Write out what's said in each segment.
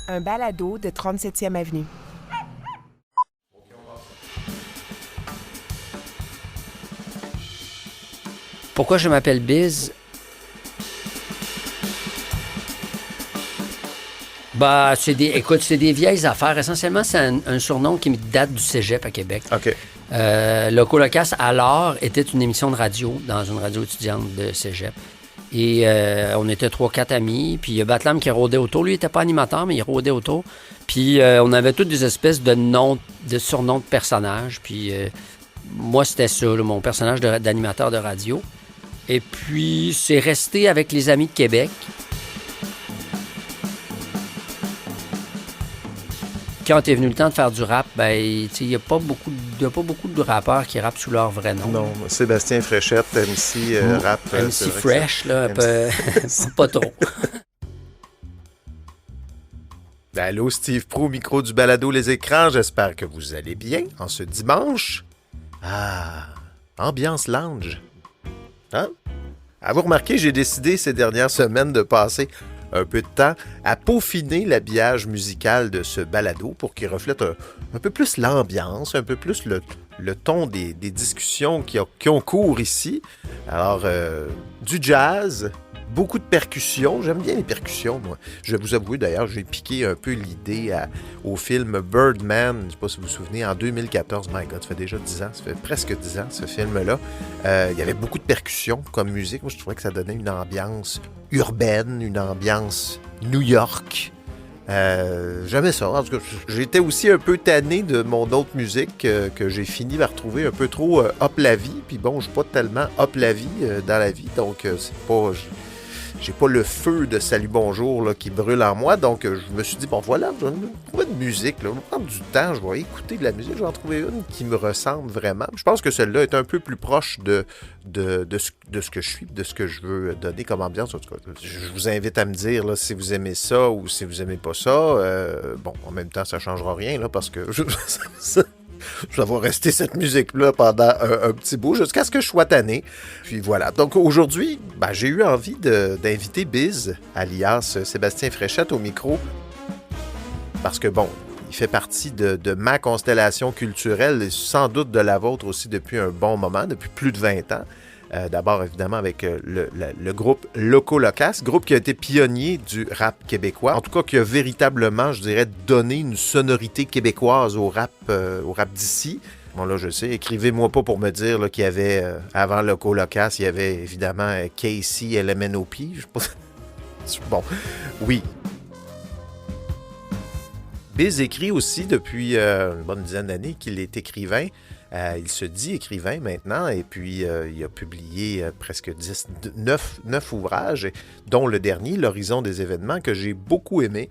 un balado de 37e Avenue. Pourquoi je m'appelle Biz? Écoute, c'est des vieilles affaires. Essentiellement, c'est un surnom qui me date du cégep à Québec. OK. Loco Locasse, alors, était une émission de radio dans une radio étudiante de cégep. Et on était 3-4 amis. Puis il y a Batlam qui rôdait autour. Lui, il n'était pas animateur, mais il rôdait autour. Puis on avait toutes des espèces de surnoms de personnages. Puis moi, c'était ça, là, mon personnage d'animateur de radio. Et puis, c'est resté avec les amis de Québec. Quand est venu le temps de faire du rap, il n'y a pas beaucoup de rappeurs qui rappent sous leur vrai nom. Non, Sébastien Fréchette, MC rap. MC Fresh, là, un peu. Pas trop. Allô, Steve Proulx, micro du balado Les Écrans. J'espère que vous allez bien en ce dimanche. Ambiance lounge. Hein? À vous remarquer, j'ai décidé ces dernières semaines de passer un peu de temps à peaufiner l'habillage musical de ce balado pour qu'il reflète un peu plus l'ambiance, un peu plus le ton des discussions qui ont cours ici. Alors, du jazz, beaucoup de percussions. J'aime bien les percussions, moi. Je vais vous avouer, d'ailleurs, j'ai piqué un peu l'idée au film Birdman, je ne sais pas si vous vous souvenez, en 2014. My God, ça fait déjà 10 ans, ça fait presque 10 ans, ce film-là. Il y avait beaucoup de percussions comme musique. Moi, je trouvais que ça donnait une ambiance urbaine, une ambiance New York. J'aimais ça. En tout cas, j'étais aussi un peu tanné de mon autre musique que j'ai fini par trouver un peu trop up la vie. Puis bon, je suis pas tellement up la vie dans la vie, donc c'est pas... J'ai pas le feu de Salut Bonjour là, qui brûle en moi, donc je me suis dit, bon voilà, je vais trouver de musique, là. Je vais prendre du temps, je vais écouter de la musique, je vais en trouver une qui me ressemble vraiment. Je pense que celle-là est un peu plus proche de ce que je suis, de ce que je veux donner comme ambiance. En tout cas, je vous invite à me dire là, si vous aimez ça ou si vous aimez pas ça. Bon, en même temps, ça changera rien, là, parce que je vais rester cette musique-là pendant un petit bout, jusqu'à ce que je sois tanné. Puis voilà. Donc aujourd'hui, j'ai eu envie d'inviter Biz, alias Sébastien Fréchette, au micro. Parce que bon, il fait partie de ma constellation culturelle, et sans doute de la vôtre aussi depuis un bon moment, depuis plus de 20 ans. D'abord, évidemment, avec le groupe Loco Locasse, groupe qui a été pionnier du rap québécois. En tout cas, qui a véritablement, je dirais, donné une sonorité québécoise au rap d'ici. Bon, là, je sais, écrivez-moi pas pour me dire là, qu'il y avait, avant Loco Locasse, il y avait évidemment Casey, LMNOP. Je sais pas. Bon, oui. Biz écrit aussi depuis une bonne dizaine d'années qu'il est écrivain. Il se dit écrivain maintenant et puis il a publié presque 9 ouvrages, dont le dernier, L'Horizon des événements, que j'ai beaucoup aimé.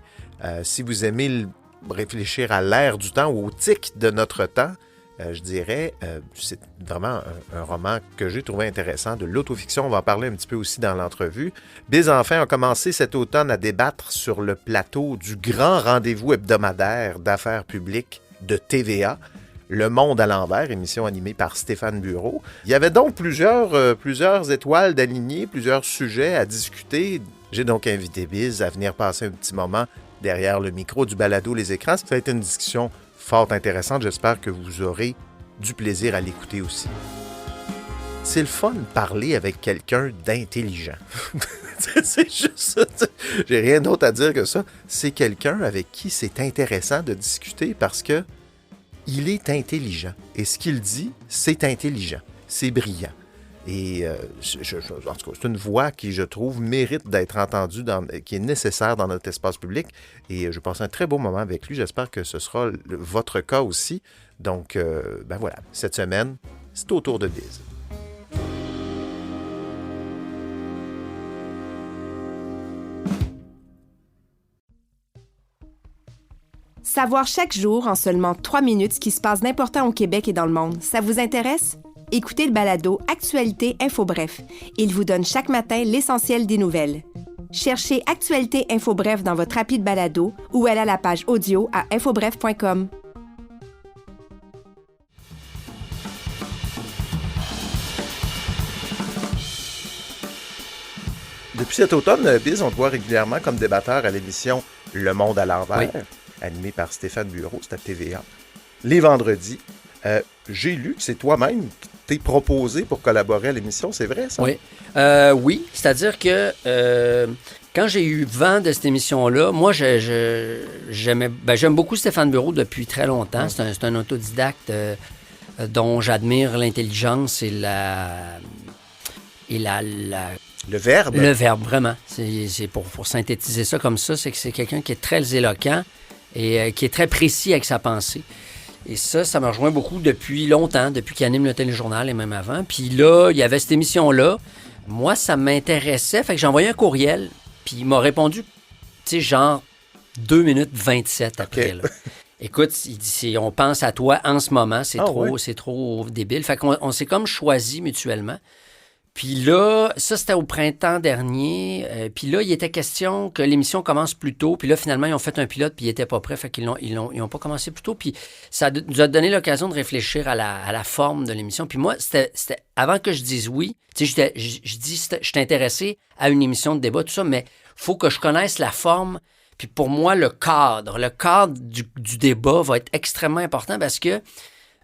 Si vous aimez réfléchir à l'ère du temps ou au tic de notre temps, je dirais, c'est vraiment un roman que j'ai trouvé intéressant, de l'autofiction. On va en parler un petit peu aussi dans l'entrevue. Biz enfin a commencé cet automne à débattre sur le plateau du grand rendez-vous hebdomadaire d'affaires publiques de TVA, Le Monde à l'envers, émission animée par Stéphane Bureau. Il y avait donc plusieurs étoiles d'aligner, plusieurs sujets à discuter. J'ai donc invité Biz à venir passer un petit moment derrière le micro du balado Les Écrans. Ça a été une discussion fort intéressante. J'espère que vous aurez du plaisir à l'écouter aussi. C'est le fun de parler avec quelqu'un d'intelligent. C'est juste ça. J'ai rien d'autre à dire que ça. C'est quelqu'un avec qui c'est intéressant de discuter parce que il est intelligent. Et ce qu'il dit, c'est intelligent. C'est brillant. Et en tout cas, c'est une voix qui, je trouve, mérite d'être entendue, qui est nécessaire dans notre espace public. Et je passe un très beau moment avec lui. J'espère que ce sera votre cas aussi. Donc, voilà. Cette semaine, c'est au tour de Biz. Savoir chaque jour, en seulement 3 minutes, ce qui se passe d'important au Québec et dans le monde, ça vous intéresse? Écoutez le balado Actualité Info Bref. Il vous donne chaque matin l'essentiel des nouvelles. Cherchez Actualité Info Bref dans votre appli de balado ou allez à la page audio à infobref.com. Depuis cet automne, Biz, on te voit régulièrement comme débatteur à l'émission Le Monde à l'envers, animée par Stéphane Bureau, c'est à TVA. Les vendredis, j'ai lu que c'est toi-même qui t'es proposé pour collaborer à l'émission, c'est vrai ça? Oui, oui, c'est-à-dire que quand j'ai eu vent de cette émission-là, moi, j'aime beaucoup Stéphane Bureau depuis très longtemps. C'est un autodidacte dont j'admire l'intelligence et Le verbe? Le verbe, vraiment. C'est pour synthétiser ça comme ça, c'est que c'est quelqu'un qui est très éloquent et qui est très précis avec sa pensée. Et ça me rejoint beaucoup depuis longtemps, depuis qu'il anime le téléjournal et même avant. Puis là, il y avait cette émission-là. Moi, ça m'intéressait. Fait que j'ai envoyé un courriel, puis il m'a répondu, tu sais, genre 2 minutes 27 après. Là. Écoute, il dit, on pense à toi en ce moment, c'est trop débile. Fait qu'on s'est comme choisi mutuellement. Puis là, ça, c'était au printemps dernier. Puis là, il était question que l'émission commence plus tôt. Puis là, finalement, ils ont fait un pilote, puis ils n'étaient pas prêts. Fait qu'ils n'ont pas commencé plus tôt. Puis ça nous a donné l'occasion de réfléchir à la forme de l'émission. Puis moi, c'était avant que je dise oui, tu sais, je suis intéressé à une émission de débat, tout ça, mais il faut que je connaisse la forme. Puis pour moi, le cadre du débat va être extrêmement important parce que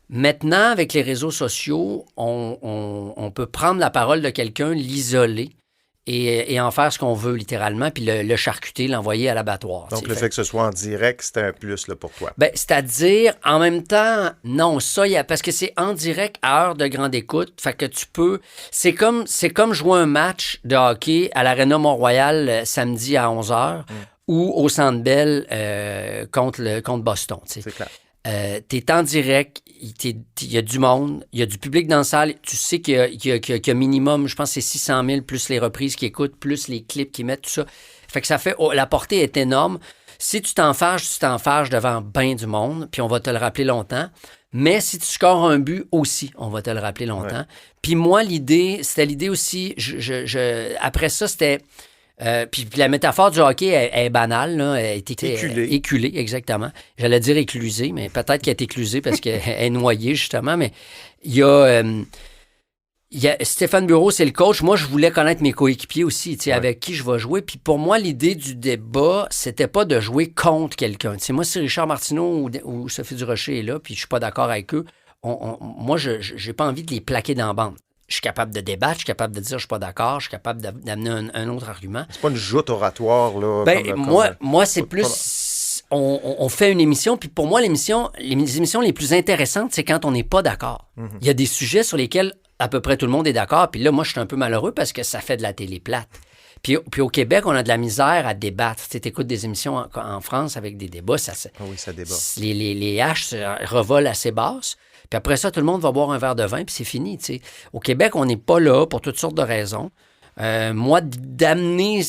maintenant, avec les réseaux sociaux, on peut prendre la parole de quelqu'un, l'isoler et en faire ce qu'on veut, littéralement, puis le charcuter, l'envoyer à l'abattoir. Donc, le fait que ce soit en direct, c'est un plus là, pour toi. Ben, c'est-à-dire, en même temps, non, ça, parce que c'est en direct à heure de grande écoute, fait que tu peux... C'est comme jouer un match de hockey à l'Arena Mont-Royal samedi à 11h ou au Centre Bell contre Boston. T'sais. C'est clair. T'es en direct, il y a du monde, il y a du public dans la salle, tu sais qu'il y a minimum, je pense que c'est 600 000, plus les reprises qu'ils écoutent, plus les clips qu'ils mettent, tout ça. Fait que ça fait, la portée est énorme. Si tu t'en fâches devant bien du monde, puis on va te le rappeler longtemps. Mais si tu scores un but aussi, on va te le rappeler longtemps. Ouais. Puis moi, c'était l'idée aussi, après ça, c'était... puis la métaphore du hockey est banale, là, elle est éculée, exactement. J'allais dire éclusée, mais peut-être qu'elle est éclusée parce qu'elle est noyée, justement. Mais il y a Stéphane Bureau, c'est le coach. Moi, je voulais connaître mes coéquipiers aussi, avec qui je vais jouer. Puis pour moi, l'idée du débat, c'était pas de jouer contre quelqu'un. T'sais, moi, si Richard Martineau ou Sophie Durocher est là, puis je suis pas d'accord avec eux, moi, je n'ai pas envie de les plaquer dans la bande. Je suis capable de débattre, je suis capable de dire je suis pas d'accord, je suis capable d'amener un autre argument. C'est pas une joute oratoire, là? Moi, c'est plus... On fait une émission, puis pour moi, les émissions les plus intéressantes, c'est quand on n'est pas d'accord. Mm-hmm. Il y a des sujets sur lesquels à peu près tout le monde est d'accord, puis là, moi, je suis un peu malheureux parce que ça fait de la télé plate. Puis au Québec, on a de la misère à débattre. Tu écoutes des émissions en France avec des débats, ça débat. Les haches se revolent assez basses. Puis après ça, tout le monde va boire un verre de vin, puis c'est fini. T'sais. Au Québec, on n'est pas là pour toutes sortes de raisons. Moi, d'amener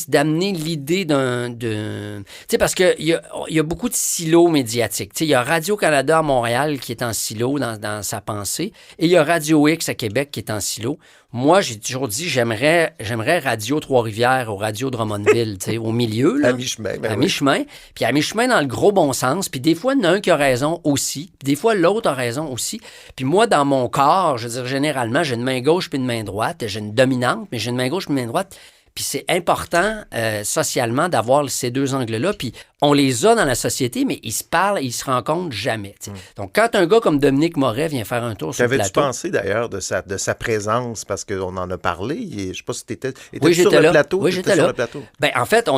l'idée tu sais, parce qu'il y a beaucoup de silos médiatiques. Tu sais, il y a Radio-Canada à Montréal qui est en silo dans sa pensée, et il y a Radio X à Québec qui est en silo. Moi, j'ai toujours dit, j'aimerais Radio Trois-Rivières ou Radio Drummondville, tu sais, au milieu. Là, à mi-chemin. Mi-chemin. Puis à mi-chemin dans le gros bon sens. Puis des fois, il y en a un qui a raison aussi. Puis des fois, l'autre a raison aussi. Puis moi, dans mon corps, je veux dire, généralement, j'ai une main gauche puis une main droite. J'ai une dominante, mais j'ai une main gauche puis une main droite. Puis c'est important socialement d'avoir ces deux angles-là. Puis on les a dans la société, mais ils se parlent et ils se rencontrent jamais. Donc quand un gars comme Dominique Moret vient faire un tour sur le plateau... T'avais-tu pensé d'ailleurs de sa présence, parce qu'on en a parlé? Je ne sais pas si t'étais sur le plateau. Oui, j'étais là. Ben, en fait,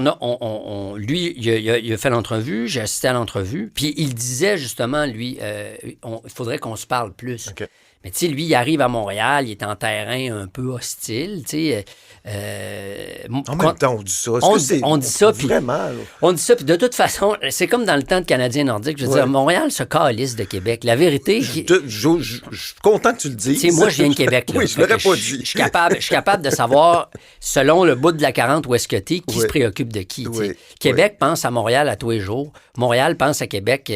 lui, il a fait l'entrevue, j'ai assisté à l'entrevue, puis il disait justement, lui, il faudrait qu'on se parle plus. Okay. Mais tu sais, lui, il arrive à Montréal, il est en terrain un peu hostile, tu sais... en même temps, on dit ça. On dit ça, puis... Vraiment, là. On dit ça, puis de toute façon, c'est comme dans le temps de Canadien nordique. Je veux dire, Montréal se calisse de Québec. La vérité... Je suis content que tu le dises. Tu sais, moi, je viens de Québec, là. Oui, je l'aurais pas dit. Je suis capable de savoir, selon le bout de la 40 où est-ce que t'es, qui se préoccupe de qui. Québec pense à Montréal à tous les jours. Montréal pense à Québec...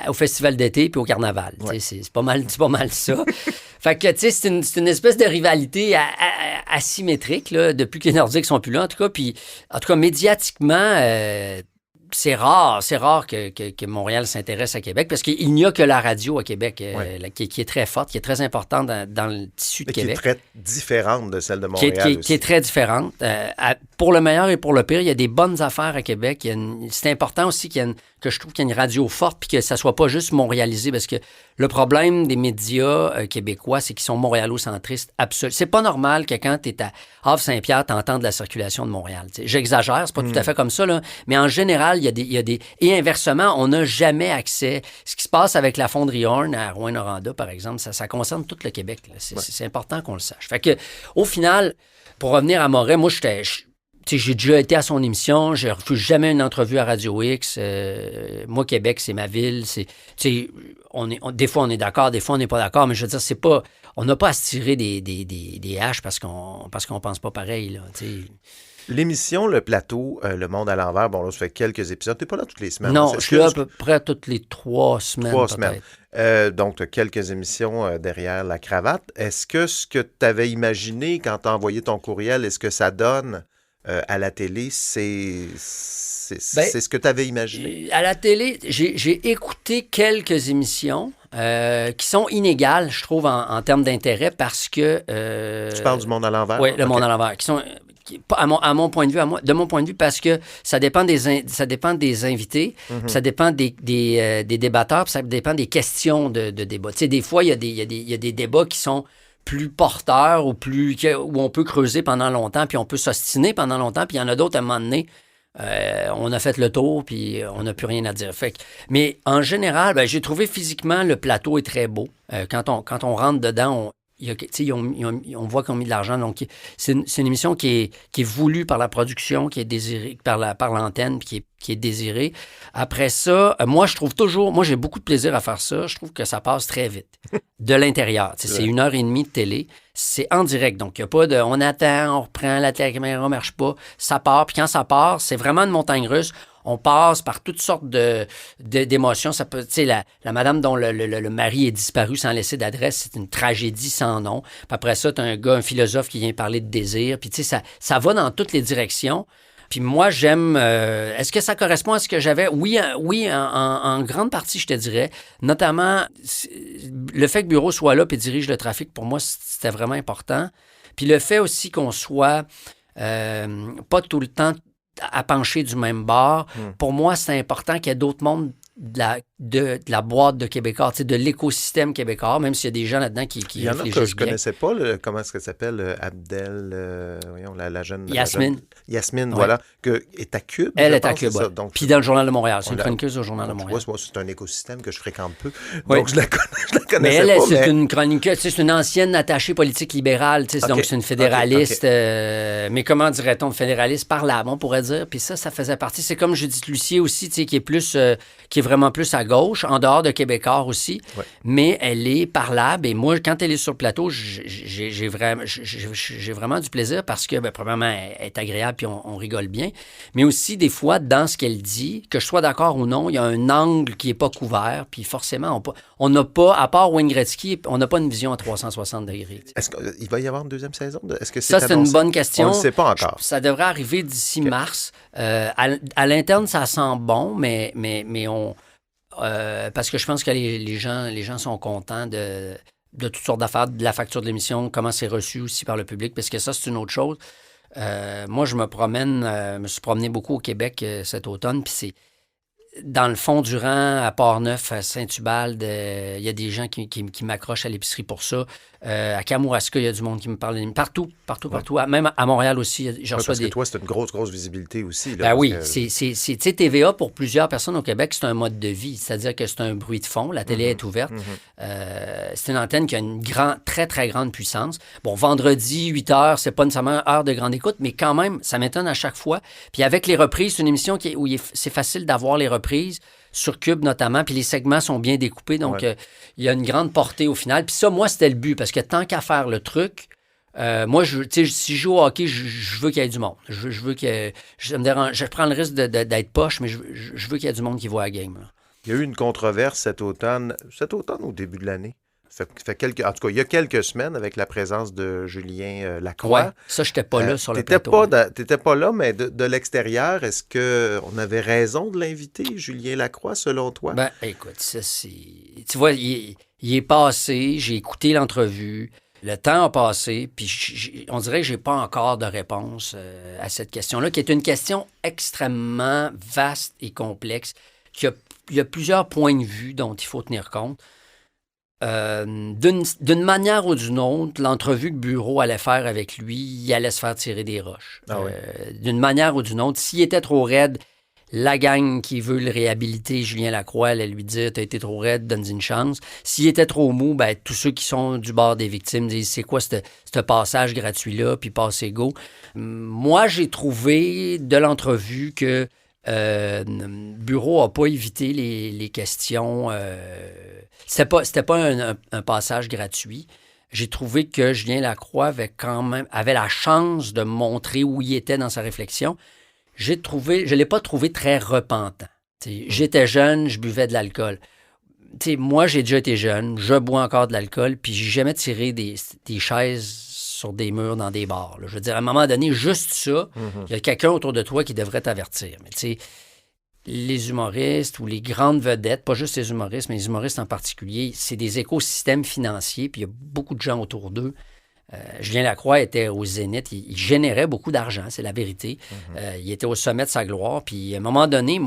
au festival d'été puis au carnaval. C'est pas mal ça. Fait que, tu sais, c'est une espèce de rivalité asymétrique, là, depuis que les Nordiques sont plus là, en tout cas. Puis, en tout cas, médiatiquement, c'est rare que Montréal s'intéresse à Québec parce qu'il n'y a que la radio à Québec qui est très forte, qui est très importante dans le tissu de Québec. Qui est très différente de celle de Montréal qui est très différente. Pour le meilleur et pour le pire, il y a des bonnes affaires à Québec. C'est important aussi que je trouve qu'il y a une radio forte puis que ça soit pas juste montréalisé parce que le problème des médias québécois, c'est qu'ils sont montréalocentristes absolument. C'est pas normal que quand tu es à Havre-Saint-Pierre, tu entends de la circulation de Montréal. T'sais, j'exagère, c'est pas tout à fait comme ça, là, mais en général, il y a des... Et inversement, on n'a jamais accès. Ce qui se passe avec la fonderie Horn à Rouyn-Noranda, par exemple, ça concerne tout le Québec. C'est important qu'on le sache. Fait que, au final, pour revenir à Moret, moi, j'ai déjà été à son émission, je refuse jamais une entrevue à Radio X. Moi, Québec, c'est ma ville. Des fois, on est d'accord, des fois, on n'est pas d'accord, mais je veux dire, c'est pas... On n'a pas à se tirer des haches parce qu'on pense pas pareil, là, t'sais. L'émission Le Plateau, Le Monde à l'envers, bon là, ça fait quelques épisodes. T'es pas là toutes les semaines. Non, je suis là à peu près toutes les 3 semaines. 3 semaines. Donc, tu as quelques émissions derrière la cravate. Est-ce que ce que tu avais imaginé quand tu as envoyé ton courriel, est-ce que ça donne à la télé, c'est ce que tu avais imaginé? À la télé, j'ai écouté quelques émissions qui sont inégales, je trouve, en termes d'intérêt parce que... Tu parles du Monde à l'envers? Oui, le Monde à l'envers. De mon point de vue, parce que ça dépend des invités, ça dépend des débatteurs, puis ça dépend des questions de débat. Tu sais, des fois, il y a des débats qui sont plus porteurs où on peut creuser pendant longtemps, puis on peut s'ostiner pendant longtemps, puis il y en a d'autres, à un moment donné, on a fait le tour, puis on n'a plus rien à dire. Mais en général, j'ai trouvé physiquement, le plateau est très beau. Quand on rentre dedans, on voit qu'ils ont mis de l'argent. Donc, c'est une émission qui est voulue par la production, qui est désirée par l'antenne, puis qui est désirée. Après ça, moi, j'ai beaucoup de plaisir à faire ça. Je trouve que ça passe très vite. De l'intérieur. C'est 1h30 de télé. C'est en direct. Donc, il n'y a pas de... On attend, on reprend, la caméra ne marche pas. Ça part. Puis quand ça part, c'est vraiment une montagne russe. On passe par toutes sortes d'émotions. Ça peut, tu sais, la madame dont le mari est disparu sans laisser d'adresse, c'est une tragédie sans nom. Puis après ça, tu as un philosophe qui vient parler de désir. Puis tu sais, ça va dans toutes les directions. Puis moi, j'aime... est-ce que ça correspond à ce que j'avais? Oui, en grande partie, je te dirais. Notamment, le fait que Bureau soit là et dirige le trafic, pour moi, c'était vraiment important. Puis le fait aussi qu'on soit pas tout le temps à pencher du même bord. Pour moi, c'est important qu'il y ait d'autres mondes de la boîte de Québécois, de l'écosystème québécois, même s'il y a des gens là-dedans qui il y en a que je ne connaissais pas, comment est-ce qu'elle s'appelle, la jeune... Yasmine. Yasmine, voilà, est à Cube. Elle est à Cube, oui. Puis dans le Journal de Montréal. C'est une chroniqueuse au Journal de Montréal. Moi, c'est un écosystème que je fréquente peu, donc je la connaissais mais elle, pas. C'est une chroniqueuse, c'est une ancienne attachée politique libérale, donc c'est une fédéraliste, mais comment dirait-on, fédéraliste parlable, on pourrait dire, puis ça faisait partie, c'est comme Judith Lucier aussi, qui est vraiment plus à gauche, en dehors de Québécois aussi, mais elle est parlable. Et moi, quand elle est sur le plateau, j'ai vraiment du plaisir parce que, premièrement, elle est agréable puis on rigole bien. Mais aussi, des fois, dans ce qu'elle dit, que je sois d'accord ou non, il y a un angle qui n'est pas couvert. Puis forcément, on n'a pas, à part Wayne Gretzky, on n'a pas une vision à 360 degrés. Est-ce qu'il va y avoir une deuxième saison? Est-ce que ça, c'est une bonne question. On ne le sait pas encore. Ça devrait arriver d'ici mars. À l'interne, ça sent bon, mais on... parce que je pense que les gens sont contents de toutes sortes d'affaires, de la facture de l'émission, comment c'est reçu aussi par le public, parce que ça, c'est une autre chose. Moi, je me suis promené beaucoup au Québec cet automne, puis c'est dans le fond du rang, à Port-Neuf, à Saint-Ubalde, il y a des gens qui m'accrochent à l'épicerie pour ça. À Kamouraska, il y a du monde qui me parle. Partout. Même à Montréal aussi, je reçois parce que toi, c'est une grosse visibilité aussi. Là, oui, c'est TVA, pour plusieurs personnes au Québec, c'est un mode de vie. C'est-à-dire que c'est un bruit de fond. La télé est ouverte. C'est une antenne qui a une très, très grande puissance. Bon, vendredi, 8 heures, c'est pas nécessairement heure de grande écoute, mais quand même, ça m'étonne à chaque fois. Puis avec les reprises, c'est une émission où c'est facile d'avoir les reprises. Sur Cube notamment, puis les segments sont bien découpés, donc il y a une grande portée au final. Puis ça, moi, c'était le but, parce que tant qu'à faire le truc, moi, si je joue au hockey, je veux qu'il y ait du monde. Je veux que ça me dérange. Je prends le risque d'être poche, mais je veux qu'il y ait du monde qui voit la game. Là. Il y a eu une controverse cet automne au début de l'année. En tout cas, il y a quelques semaines, avec la présence de Julien Lacroix. Ouais, ça, je n'étais pas là sur le t'étais plateau. T'étais pas là, mais de l'extérieur, est-ce qu'on avait raison de l'inviter, Julien Lacroix, selon toi? Ben, écoute, ça, c'est... Tu vois, il est passé, j'ai écouté l'entrevue, le temps a passé, puis on dirait que j'ai pas encore de réponse à cette question-là, qui est une question extrêmement vaste et complexe, il y a plusieurs points de vue dont il faut tenir compte. D'une manière ou d'une autre, l'entrevue que Bureau allait faire avec lui, il allait se faire tirer des roches. Ah oui. D'une manière ou d'une autre, s'il était trop raide, la gang qui veut le réhabiliter, Julien Lacroix, allait lui dire « T'as été trop raide, donne-y une chance ». S'il était trop mou, ben, tous ceux qui sont du bord des victimes disent « C'est quoi ce passage gratuit-là », puis passez go. Moi, j'ai trouvé de l'entrevue que Bureau n'a pas évité les questions. C'était pas un passage gratuit. J'ai trouvé que Julien Lacroix avait la chance de montrer où il était dans sa réflexion. Je ne l'ai pas trouvé très repentant. J'étais jeune, je buvais de l'alcool. Moi, j'ai déjà été jeune, je bois encore de l'alcool, puis j'ai jamais tiré des chaises sur des murs dans des bars. Là. Je veux dire, à un moment donné, juste ça, il y a quelqu'un autour de toi qui devrait t'avertir. Mais tu sais, les humoristes ou les grandes vedettes, pas juste les humoristes, mais les humoristes en particulier, c'est des écosystèmes financiers, puis il y a beaucoup de gens autour d'eux. Julien Lacroix était au zénith, il générait beaucoup d'argent, c'est la vérité. Il était au sommet de sa gloire, puis à un moment donné,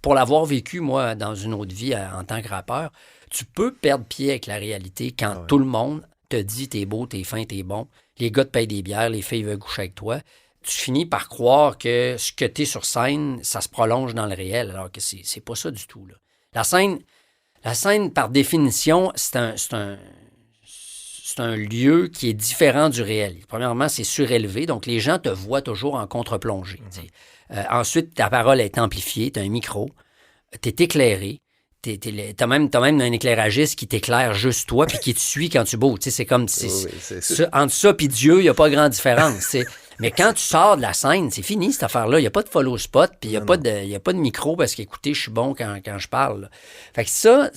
pour l'avoir vécu, moi, dans une autre vie en tant que rappeur, tu peux perdre pied avec la réalité quand tout le monde te dit « t'es beau, t'es fin, t'es bon ». Les gars te payent des bières, les filles veulent coucher avec toi. Tu finis par croire que ce que t'es sur scène, ça se prolonge dans le réel, alors que c'est pas ça du tout. Là. La scène, par définition, c'est un lieu qui est différent du réel. Premièrement, c'est surélevé, donc les gens te voient toujours en contre-plongée. Ensuite, ta parole est amplifiée, tu as un micro, tu es éclairé, t'as même un éclairagiste qui t'éclaire juste toi puis qui te suit quand tu bouges. C'est comme... entre ça et Dieu, il n'y a pas grande différence. Mais quand tu sors de la scène, c'est fini cette affaire-là. Il n'y a pas de follow spot puis il n'y a pas de micro parce qu'écoutez, je suis bon quand je parle. Là. Fait que ça...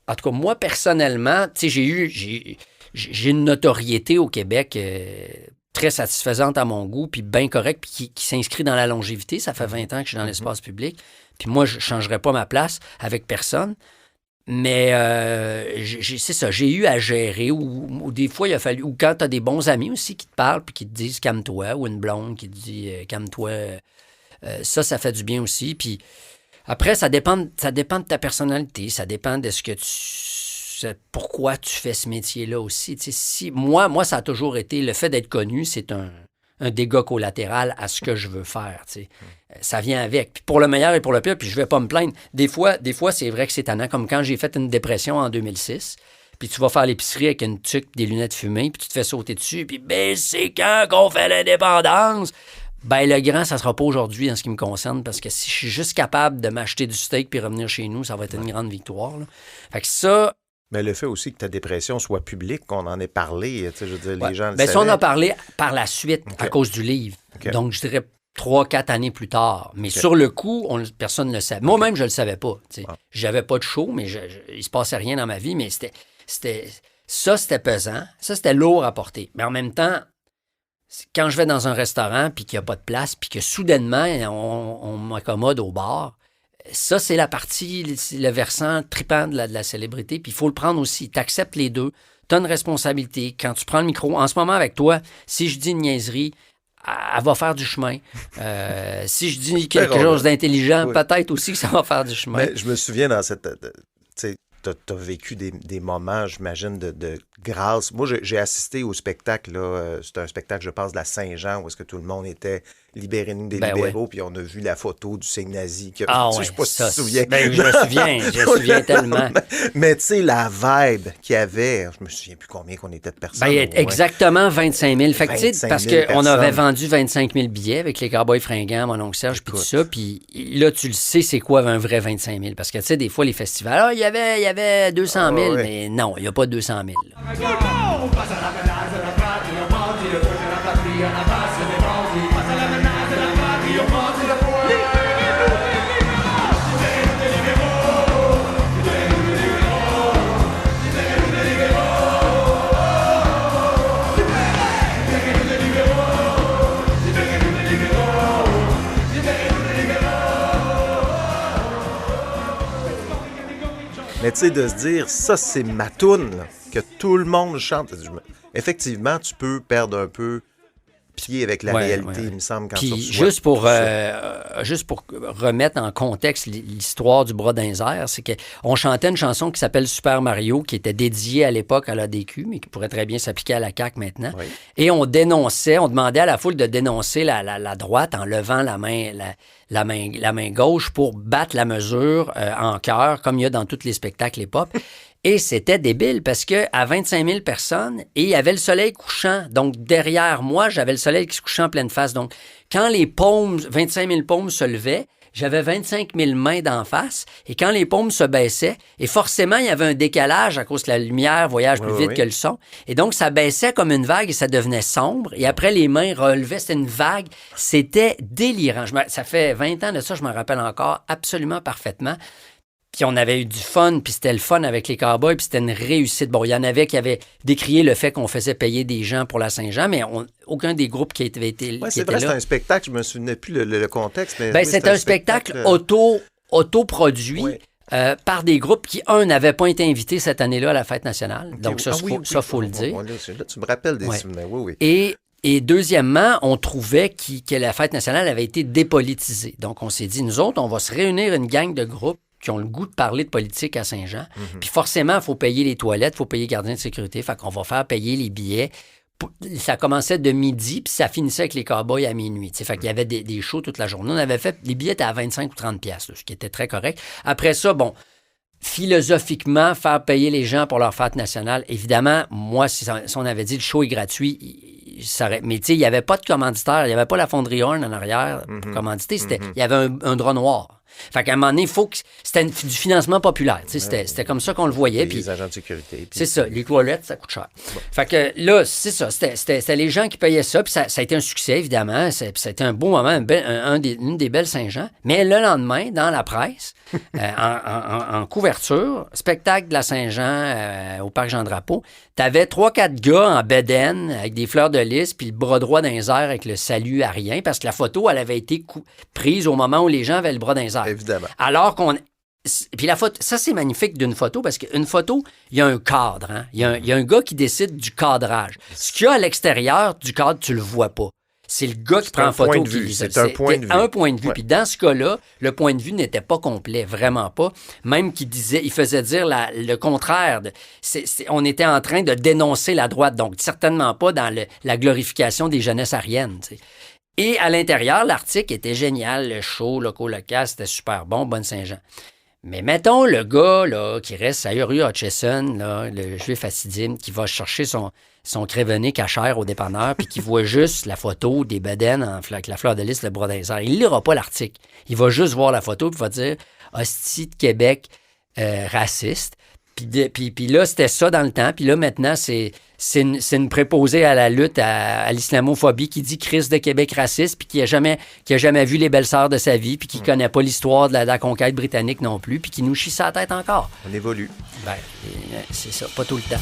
En tout cas, moi, personnellement, j'ai une notoriété au Québec très satisfaisante à mon goût, puis bien correcte, puis qui s'inscrit dans la longévité. Ça fait 20 ans que je suis dans l'espace public. Puis moi, je ne changerais pas ma place avec personne. Mais c'est ça, j'ai eu à gérer, ou des fois, il a fallu... Ou quand tu as des bons amis aussi qui te parlent, puis qui te disent « calme-toi », ou une blonde qui te dit « calme-toi », ça fait du bien aussi. Puis... Après, ça dépend de ta personnalité, ça dépend de pourquoi tu fais ce métier-là aussi. Moi, ça a toujours été, le fait d'être connu, c'est un dégât collatéral à ce que je veux faire. Ça vient avec. Puis pour le meilleur et pour le pire, puis je vais pas me plaindre. Des fois, c'est vrai que c'est tannant, comme quand j'ai fait une dépression en 2006, puis tu vas faire l'épicerie avec une tuque, des lunettes fumées, puis tu te fais sauter dessus, puis c'est quand qu'on fait l'indépendance? Ben, le grand, ça sera pas aujourd'hui en ce qui me concerne, parce que si je suis juste capable de m'acheter du steak puis revenir chez nous, ça va être une grande victoire. Là. Fait que ça... Mais le fait aussi que ta dépression soit publique, qu'on en ait parlé, je veux dire, les gens le savaient. Ça, on en a parlé par la suite à cause du livre. Donc, je dirais 3-4 années plus tard. Mais sur le coup, personne ne le savait. Moi-même, je le savais pas. J'avais pas de show, mais il se passait rien dans ma vie, mais c'était pesant. Ça, c'était lourd à porter. Mais en même temps, quand je vais dans un restaurant puis qu'il n'y a pas de place puis que soudainement, on m'accommode au bar, ça, c'est la partie, le versant tripant de la célébrité. Puis il faut le prendre aussi. Tu acceptes les deux. Tu as une responsabilité. Quand tu prends le micro, en ce moment avec toi, si je dis une niaiserie, elle va faire du chemin. Si je dis quelque chose d'intelligent, peut-être aussi que ça va faire du chemin. Mais je me souviens dans cette... Tu as vécu des moments, j'imagine, de grâce. Moi, j'ai assisté au spectacle. C'était un spectacle, je pense, de la Saint-Jean, où est-ce que tout le monde était libérez-nous des libéraux, puis on a vu la photo du signe nazi. Je ne sais pas si tu te souviens. Je me souviens tellement. Mais tu sais, la vibe qu'il y avait, je me souviens plus combien qu'on était de personnes. Exactement 25 000. Fait que, parce qu'on avait vendu 25 000 billets avec les Cowboys fringants, mon oncle Serge, puis tout ça. Puis là, tu le sais, c'est quoi un vrai 25 000? Parce que tu sais, des fois, les festivals, il y avait 200 000, mais non, il n'y a pas 200 000. Mais tu sais, de se dire, ça, c'est ma toune, là, que tout le monde chante. Effectivement, tu peux perdre un peu pied avec la réalité, il me semble, quand Puis, tu reçois juste pour remettre en contexte l'histoire du bras d'un air, c'est qu'on chantait une chanson qui s'appelle Super Mario, qui était dédiée à l'époque à l'ADQ, mais qui pourrait très bien s'appliquer à la CAQ maintenant. Oui. Et on demandait à la foule de dénoncer la droite en levant la main gauche pour battre la mesure en chœur, comme il y a dans tous les spectacles hip-hop. Et c'était débile parce qu'à 25 000 personnes, et il y avait le soleil couchant. Donc, derrière moi, j'avais le soleil qui se couchait en pleine face. Donc, quand les paumes, 25 000 paumes se levaient, j'avais 25 000 mains d'en face. Et quand les paumes se baissaient, et forcément, il y avait un décalage à cause que la lumière voyage plus vite que le son. Et donc, ça baissait comme une vague et ça devenait sombre. Et après, les mains relevaient. C'était une vague. C'était délirant. Ça fait 20 ans de ça, je m'en rappelle encore absolument parfaitement. Puis on avait eu du fun, puis c'était le fun avec les Cowboys, puis c'était une réussite. Bon, il y en avait qui avaient décrié le fait qu'on faisait payer des gens pour la Saint-Jean, mais aucun des groupes qui avait été Oui, c'est vrai, c'était un spectacle, je me souvenais plus le contexte. Mais ben, c'était un spectacle auto-produit par des groupes qui, n'avaient pas été invités cette année-là à la Fête nationale. Okay, donc ça, faut le dire. Là, tu me rappelles des souvenirs, oui. Et deuxièmement, on trouvait que la Fête nationale avait été dépolitisée. Donc on s'est dit, nous autres, on va se réunir une gang de groupes qui ont le goût de parler de politique à Saint-Jean. Mm-hmm. Puis forcément, il faut payer les toilettes, il faut payer les gardiens de sécurité. Fait qu'on va faire payer les billets. Ça commençait de midi, puis ça finissait avec les Cowboys à minuit. Fait qu'il y avait des shows toute la journée. On avait fait les billets étaient à 25 ou 30 piastres, ce qui était très correct. Après ça, bon, philosophiquement, faire payer les gens pour leur fête nationale, évidemment, moi, si on avait dit le show est gratuit, mais tu sais, il n'y avait pas de commanditaire, il n'y avait pas la fonderie Horn en arrière pour commanditer. Il y avait un drap noir. Fait qu'à un moment donné, c'était du financement populaire. C'était comme ça qu'on le voyait. Les agents de sécurité. Puis... C'est ça. Les toilettes, ça coûte cher. Bon. Fait que là, c'est ça. C'était les gens qui payaient ça. Puis ça a été un succès, évidemment. Ça a été un beau moment, une des belles Saint-Jean. Mais le lendemain, dans la presse, en couverture, spectacle de la Saint-Jean au Parc Jean-Drapeau, t'avais 3-4 gars en bedaine avec des fleurs de lys puis le bras droit dans les airs avec le salut à rien parce que la photo, elle avait été prise au moment où les gens avaient le bras dans les airs. Évidemment. Alors qu'on... Puis la photo, ça, c'est magnifique d'une photo parce qu'une photo, il y a un cadre. Hein? Il y a un gars qui décide du cadrage. Ce qu'il y a à l'extérieur du cadre, tu le vois pas. C'est le gars qui prend en photo. C'est un point de vue. Un point de vue. Puis dans ce cas-là, le point de vue n'était pas complet, vraiment pas. Même il faisait dire le contraire. On était en train de dénoncer la droite. Donc, certainement pas dans la glorification des jeunesses ariennes. T'sais. Et à l'intérieur, l'article était génial. Le show, local, c'était super bon. Bonne Saint-Jean. Mais mettons le gars là, qui reste à rue Hutchison, là, le juif assidim, qui va chercher son crévené cachère au dépanneur puis qui voit juste la photo des bedaines avec la fleur de lys, le bras d'un airs. Il ne lira pas l'article. Il va juste voir la photo et va dire « Hostie de Québec raciste ». Puis là, c'était ça dans le temps. Puis là, maintenant, c'est une préposée à la lutte à l'islamophobie qui dit Christ de Québec raciste, puis qui a jamais vu les belles-sœurs de sa vie, puis qui connaît pas l'histoire de la conquête britannique non plus, puis qui nous chie sa tête encore. On évolue. Ben, c'est ça, pas tout le temps.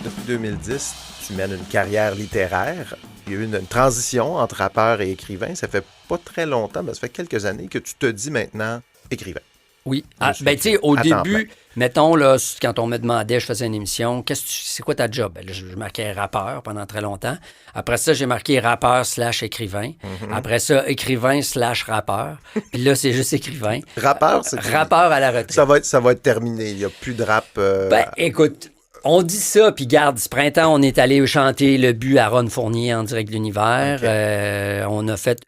Depuis 2010, tu mènes une carrière littéraire. Il y a eu une transition entre rappeur et écrivain. Ça fait pas très longtemps, mais ça fait quelques années que tu te dis maintenant écrivain. Oui. Ben, tu sais, au début, mettons, là, quand on me demandait, je faisais une émission, c'est quoi ta job? Ben, là, je marquais rappeur pendant très longtemps. Après ça, j'ai marqué rappeur/écrivain. Mm-hmm. Après ça, écrivain/rappeur. Puis là, c'est juste écrivain. Rappeur, c'est rappeur à la retraite. Ça va être terminé. Il n'y a plus de rap. Ben, écoute. On dit ça, puis garde, ce printemps, on est allé chanter Le But à Ron Fournier en direct de l'univers. Okay. On a fait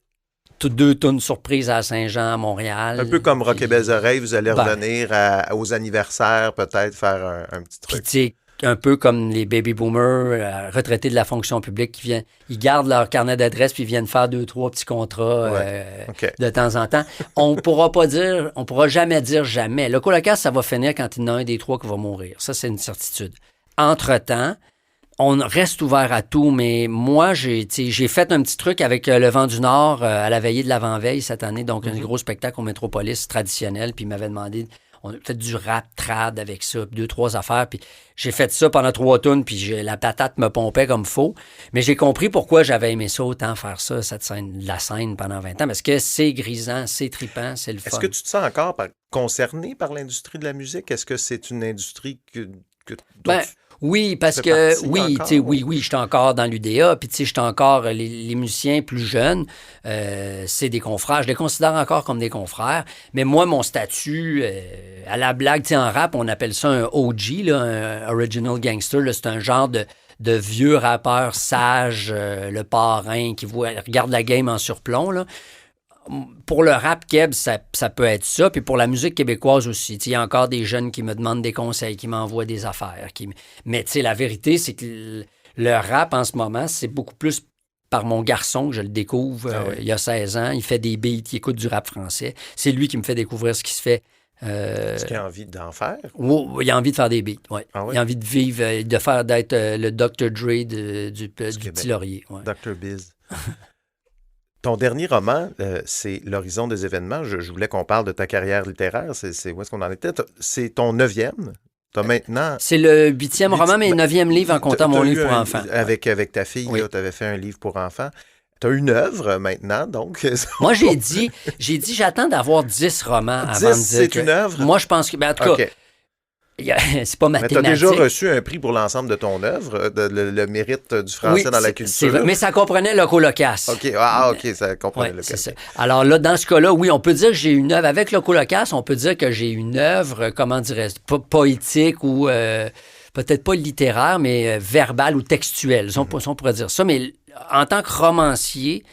toutes 2 tunes surprises à Saint-Jean, à Montréal. Un peu comme Rock et Belles Oreilles, vous allez revenir aux anniversaires, peut-être faire un petit truc. Puis un peu comme les baby boomers retraités de la fonction publique qui viennent, ils gardent leur carnet d'adresse puis viennent faire 2-3 petits contrats de temps en temps. On pourra jamais dire jamais. Le colocasse, ça va finir quand il y en a un des 3 qui va mourir. Ça, c'est une certitude. Entre-temps, on reste ouvert à tout, mais moi, j'ai fait un petit truc avec Le Vent du Nord à la veillée de l'avant-veille cette année, donc un gros spectacle au Métropolis traditionnel, puis il m'avait demandé... on a peut-être du rap trad avec ça, puis 2-3 affaires. Puis j'ai fait ça pendant 3 tunes, puis la patate me pompait comme faux. Mais j'ai compris pourquoi j'avais aimé ça autant faire ça, la scène pendant 20 ans. Parce que c'est grisant, c'est trippant, c'est le fun. Est-ce que tu te sens encore concerné par l'industrie de la musique? Est-ce que c'est une industrie dont oui, parce que oui, tu sais, oui, je suis encore dans l'UDA, puis tu sais, je suis encore les musiciens plus jeunes, c'est des confrères, je les considère encore comme des confrères, mais moi, mon statut, à la blague, tu sais, en rap, on appelle ça un OG, là, un Original Gangster, là, c'est un genre de vieux rappeur sage, le parrain, qui regarde la game en surplomb, là. Pour le rap Keb, ça peut être ça. Puis pour la musique québécoise aussi. Il y a encore des jeunes qui me demandent des conseils, qui m'envoient des affaires. Mais la vérité, c'est que le rap, en ce moment, c'est beaucoup plus par mon garçon que je le découvre. Il y a 16 ans. Il fait des beats, il écoute du rap français. C'est lui qui me fait découvrir ce qui se fait. Est-ce qu'il a envie d'en faire? Oui, il a envie de faire des beats, ouais. Ah oui? Il a envie de vivre, d'être le Dr. Dre du Petit Laurier. Ouais. Dr. Biz. Ton dernier roman, c'est L'horizon des événements. Je voulais qu'on parle de ta carrière littéraire. C'est où est-ce qu'on en était? C'est ton 9e. T'as maintenant... C'est le 8e roman, mais le 9e livre en comptant mon livre pour enfants. Avec ta fille, oui. Tu avais fait un livre pour enfants. Tu as une œuvre maintenant, donc. Moi, j'ai dit j'attends d'avoir 10 romans avant de dire c'est une œuvre? Moi, je pense que... Ben, en tout cas... Okay. C'est pas mathématique. Mais tu as déjà reçu un prix pour l'ensemble de ton œuvre, le mérite du français dans la culture. C'est vrai, mais ça comprenait Locolocasse. OK, ça comprenait le c'est ça. Alors là, dans ce cas-là, oui, on peut dire que j'ai une œuvre. Avec Locolocasse, on peut dire que j'ai une œuvre, comment dirais-je, poétique ou peut-être pas littéraire, mais verbale ou textuelle. On pourrait dire ça. Mais en tant que romancier,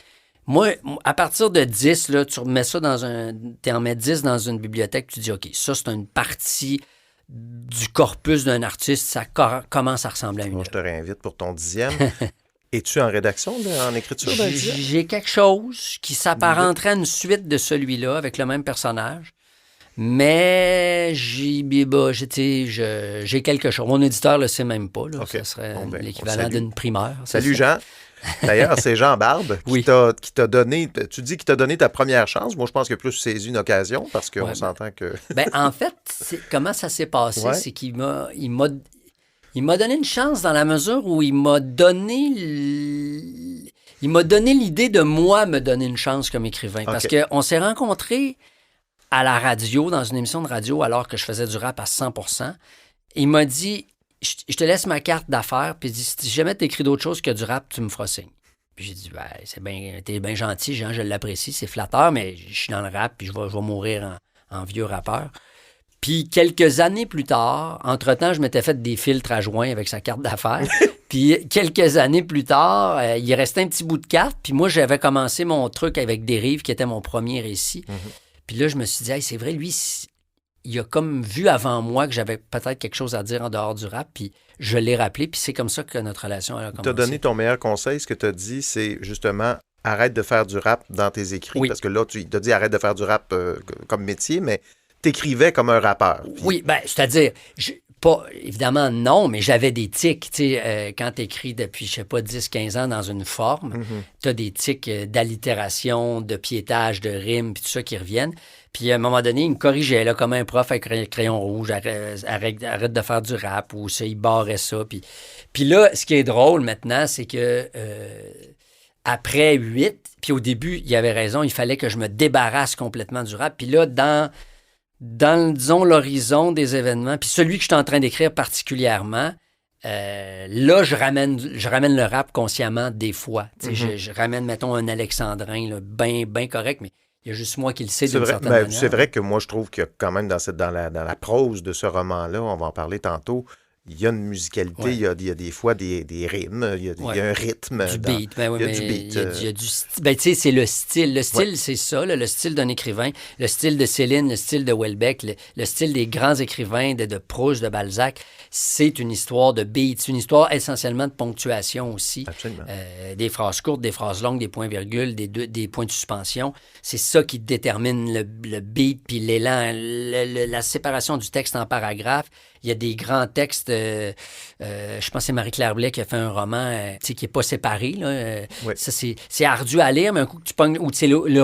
moi, à partir de 10, là, tu remets ça tu en mets 10 dans une bibliothèque, tu dis, OK, ça, c'est une partie du corpus d'un artiste, ça commence à ressembler à une. Moi, je te réinvite pour ton 10e. Es-tu en rédaction, en écriture d'un 10e? J'ai quelque chose qui s'apparenterait à une suite de celui-là, avec le même personnage. Mais j'ai quelque chose. Mon éditeur le sait même pas. Là. Okay. Ça serait l'équivalent d'une primeur. Salut Jean. D'ailleurs, c'est Jean Barbe qui t'a donné, tu dis qu'il t'a donné ta première chance. Moi, je pense que plus saisi une occasion parce qu'on s'entend que... En fait, comment ça s'est passé, c'est qu'il m'a donné une chance dans la mesure où il m'a donné l'idée de moi me donner une chance comme écrivain. Parce qu'on s'est rencontrés à la radio, dans une émission de radio, alors que je faisais du rap à 100%. Il m'a dit... Je te laisse ma carte d'affaires, puis si jamais tu écris d'autres choses que du rap, tu me feras signe. Puis j'ai dit, t'es bien gentil, Jean, je l'apprécie, c'est flatteur, mais je suis dans le rap, puis je vais mourir en vieux rappeur. Puis quelques années plus tard, entre-temps, je m'étais fait des filtres à joint avec sa carte d'affaires. Puis quelques années plus tard, il restait un petit bout de carte, puis moi, j'avais commencé mon truc avec Dérive, qui était mon premier récit. Puis là, je me suis dit, c'est vrai, lui... Il a comme vu avant moi que j'avais peut-être quelque chose à dire en dehors du rap, puis je l'ai rappelé, puis c'est comme ça que notre relation a commencé. Tu as donné ton meilleur conseil. Ce que tu as dit, c'est justement arrête de faire du rap dans tes écrits. Oui. Parce que là, tu t'as dit arrête de faire du rap comme métier, mais t'écrivais comme un rappeur. Puis... Oui, c'est-à-dire, pas évidemment non, mais j'avais des tics. Tu sais, quand tu écris depuis, je sais pas, 10-15 ans dans une forme, tu as des tics d'allitération, de piétage, de rimes, puis tout ça qui reviennent. Puis à un moment donné, il me corrigeait là, comme un prof avec crayon rouge, arrête de faire du rap, ou ça, il barrait ça. Puis là, ce qui est drôle maintenant, c'est que après 8, puis au début, il avait raison, il fallait que je me débarrasse complètement du rap. Puis là, dans disons, l'horizon des événements, puis celui que je suis en train d'écrire particulièrement, là, je ramène le rap consciemment des fois. Je ramène, mettons, un alexandrin bien correct, mais il y a juste moi qui le sais d'une certaine manière. C'est vrai que moi, je trouve qu'il y a quand même dans la prose de ce roman-là, on va en parler tantôt, il y a une musicalité, il y a des fois des rimes, il y a un rythme. Du beat, il y a du beat. Il y a du style. Tu sais, c'est le style. Le style, c'est ça, le style d'un écrivain, le style de Céline, le style de Houellebecq, le style des grands écrivains de Proust, de Balzac. C'est une histoire de beat, c'est une histoire essentiellement de ponctuation aussi. Absolument. Des phrases courtes, des phrases longues, des points-virgules, des points de suspension. C'est ça qui détermine le beat, puis l'élan, la séparation du texte en paragraphes. Il y a des grands textes, je pense que c'est Marie-Claire Blais qui a fait un roman qui n'est pas séparé. Là, Oui. ça, c'est ardu à lire, mais un coup que tu pognes, ou le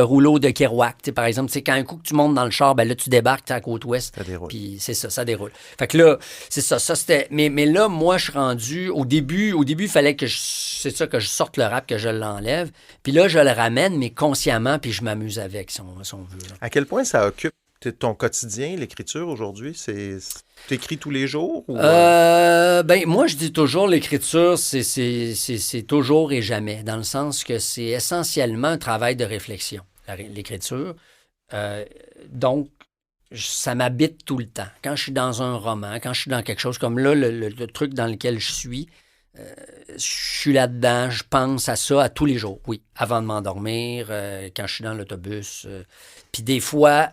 rouleau de Kerouac, par exemple, quand un coup que tu montes dans le char, ben là, tu débarques à la côte ouest. Ça déroule. Puis c'est ça, ça déroule. Fait que là, c'est ça c'était... Mais là, moi, je suis rendu... Au début, il fallait que c'est ça, que je sorte le rap, que je l'enlève. Puis là, je le ramène, mais consciemment, puis je m'amuse avec, si on veut. Là. À quel point ça occupe ton quotidien, l'écriture aujourd'hui? Tu écris tous les jours? Ou... Ben, moi, je dis toujours, l'écriture, c'est toujours et jamais, dans le sens que c'est essentiellement un travail de réflexion, l'écriture. Donc, ça m'habite tout le temps. Quand je suis dans un roman, quand je suis dans quelque chose comme là, le truc dans lequel je suis là-dedans, je pense à ça à tous les jours, oui. Avant de m'endormir, quand je suis dans l'autobus. Puis des fois,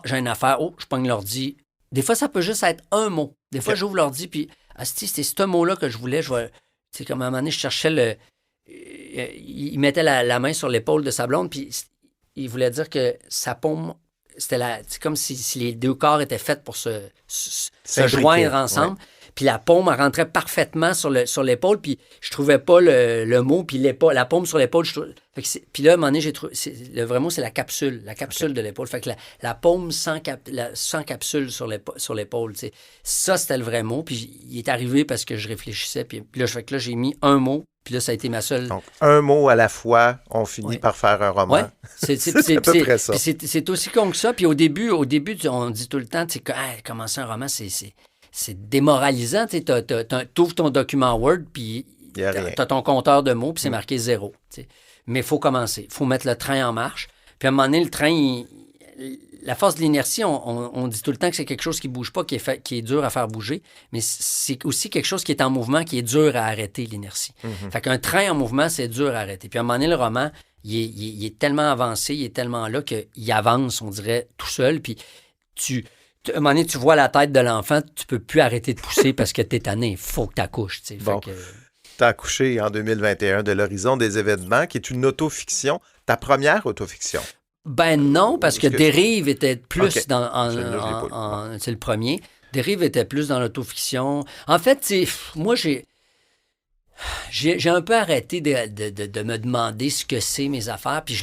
j'ai une affaire, je pogne l'ordi. Des fois, ça peut juste être un mot. Des fois, j'ouvre l'ordi, puis c'était ce mot-là que je voulais. Tu sais, comme à un moment donné, je cherchais il mettait la main sur l'épaule de sa blonde, puis il voulait dire que sa paume... C'est comme si les deux corps étaient faits pour se joindre ensemble. Ouais. Puis la paume, elle rentrait parfaitement sur l'épaule, puis je trouvais pas le mot, puis la paume sur l'épaule. Puis là, à un moment donné, j'ai trouvé... Le vrai mot, c'est la capsule de l'épaule. Fait que la paume sans capsule sur l'épaule. T'sais. Ça, c'était le vrai mot. Puis il est arrivé parce que je réfléchissais. Puis là, j'ai mis un mot. Puis là, ça a été ma seule... Donc, un mot à la fois, on finit par faire un roman. Oui, c'est à peu près ça. C'est aussi con que ça. Puis au début, on dit tout le temps, tu sais, commencer un roman, c'est démoralisant. Tu ouvres ton document Word, puis tu as ton compteur de mots, puis c'est marqué 0. T'sais. Mais il faut commencer. Il faut mettre le train en marche. Puis à un moment donné, le train, la force de l'inertie, on dit tout le temps que c'est quelque chose qui ne bouge pas, qui est dur à faire bouger, mais c'est aussi quelque chose qui est en mouvement, qui est dur à arrêter, l'inertie. Mm-hmm. Fait qu'un train en mouvement, c'est dur à arrêter. Puis à un moment donné, le roman, il est tellement avancé, il est tellement là qu'il avance, on dirait, tout seul. Puis à un moment donné, tu vois la tête de l'enfant, tu peux plus arrêter de pousser parce que t'es tanné. Il faut que t'accouches. Bon. T'as accouché en 2021 de l'Horizon des événements, qui est une autofiction, ta première autofiction. Ben non, parce que Dérive était plus c'est le premier. Dérive était plus dans l'autofiction. En fait, moi, j'ai un peu arrêté de me demander ce que c'est mes affaires, puis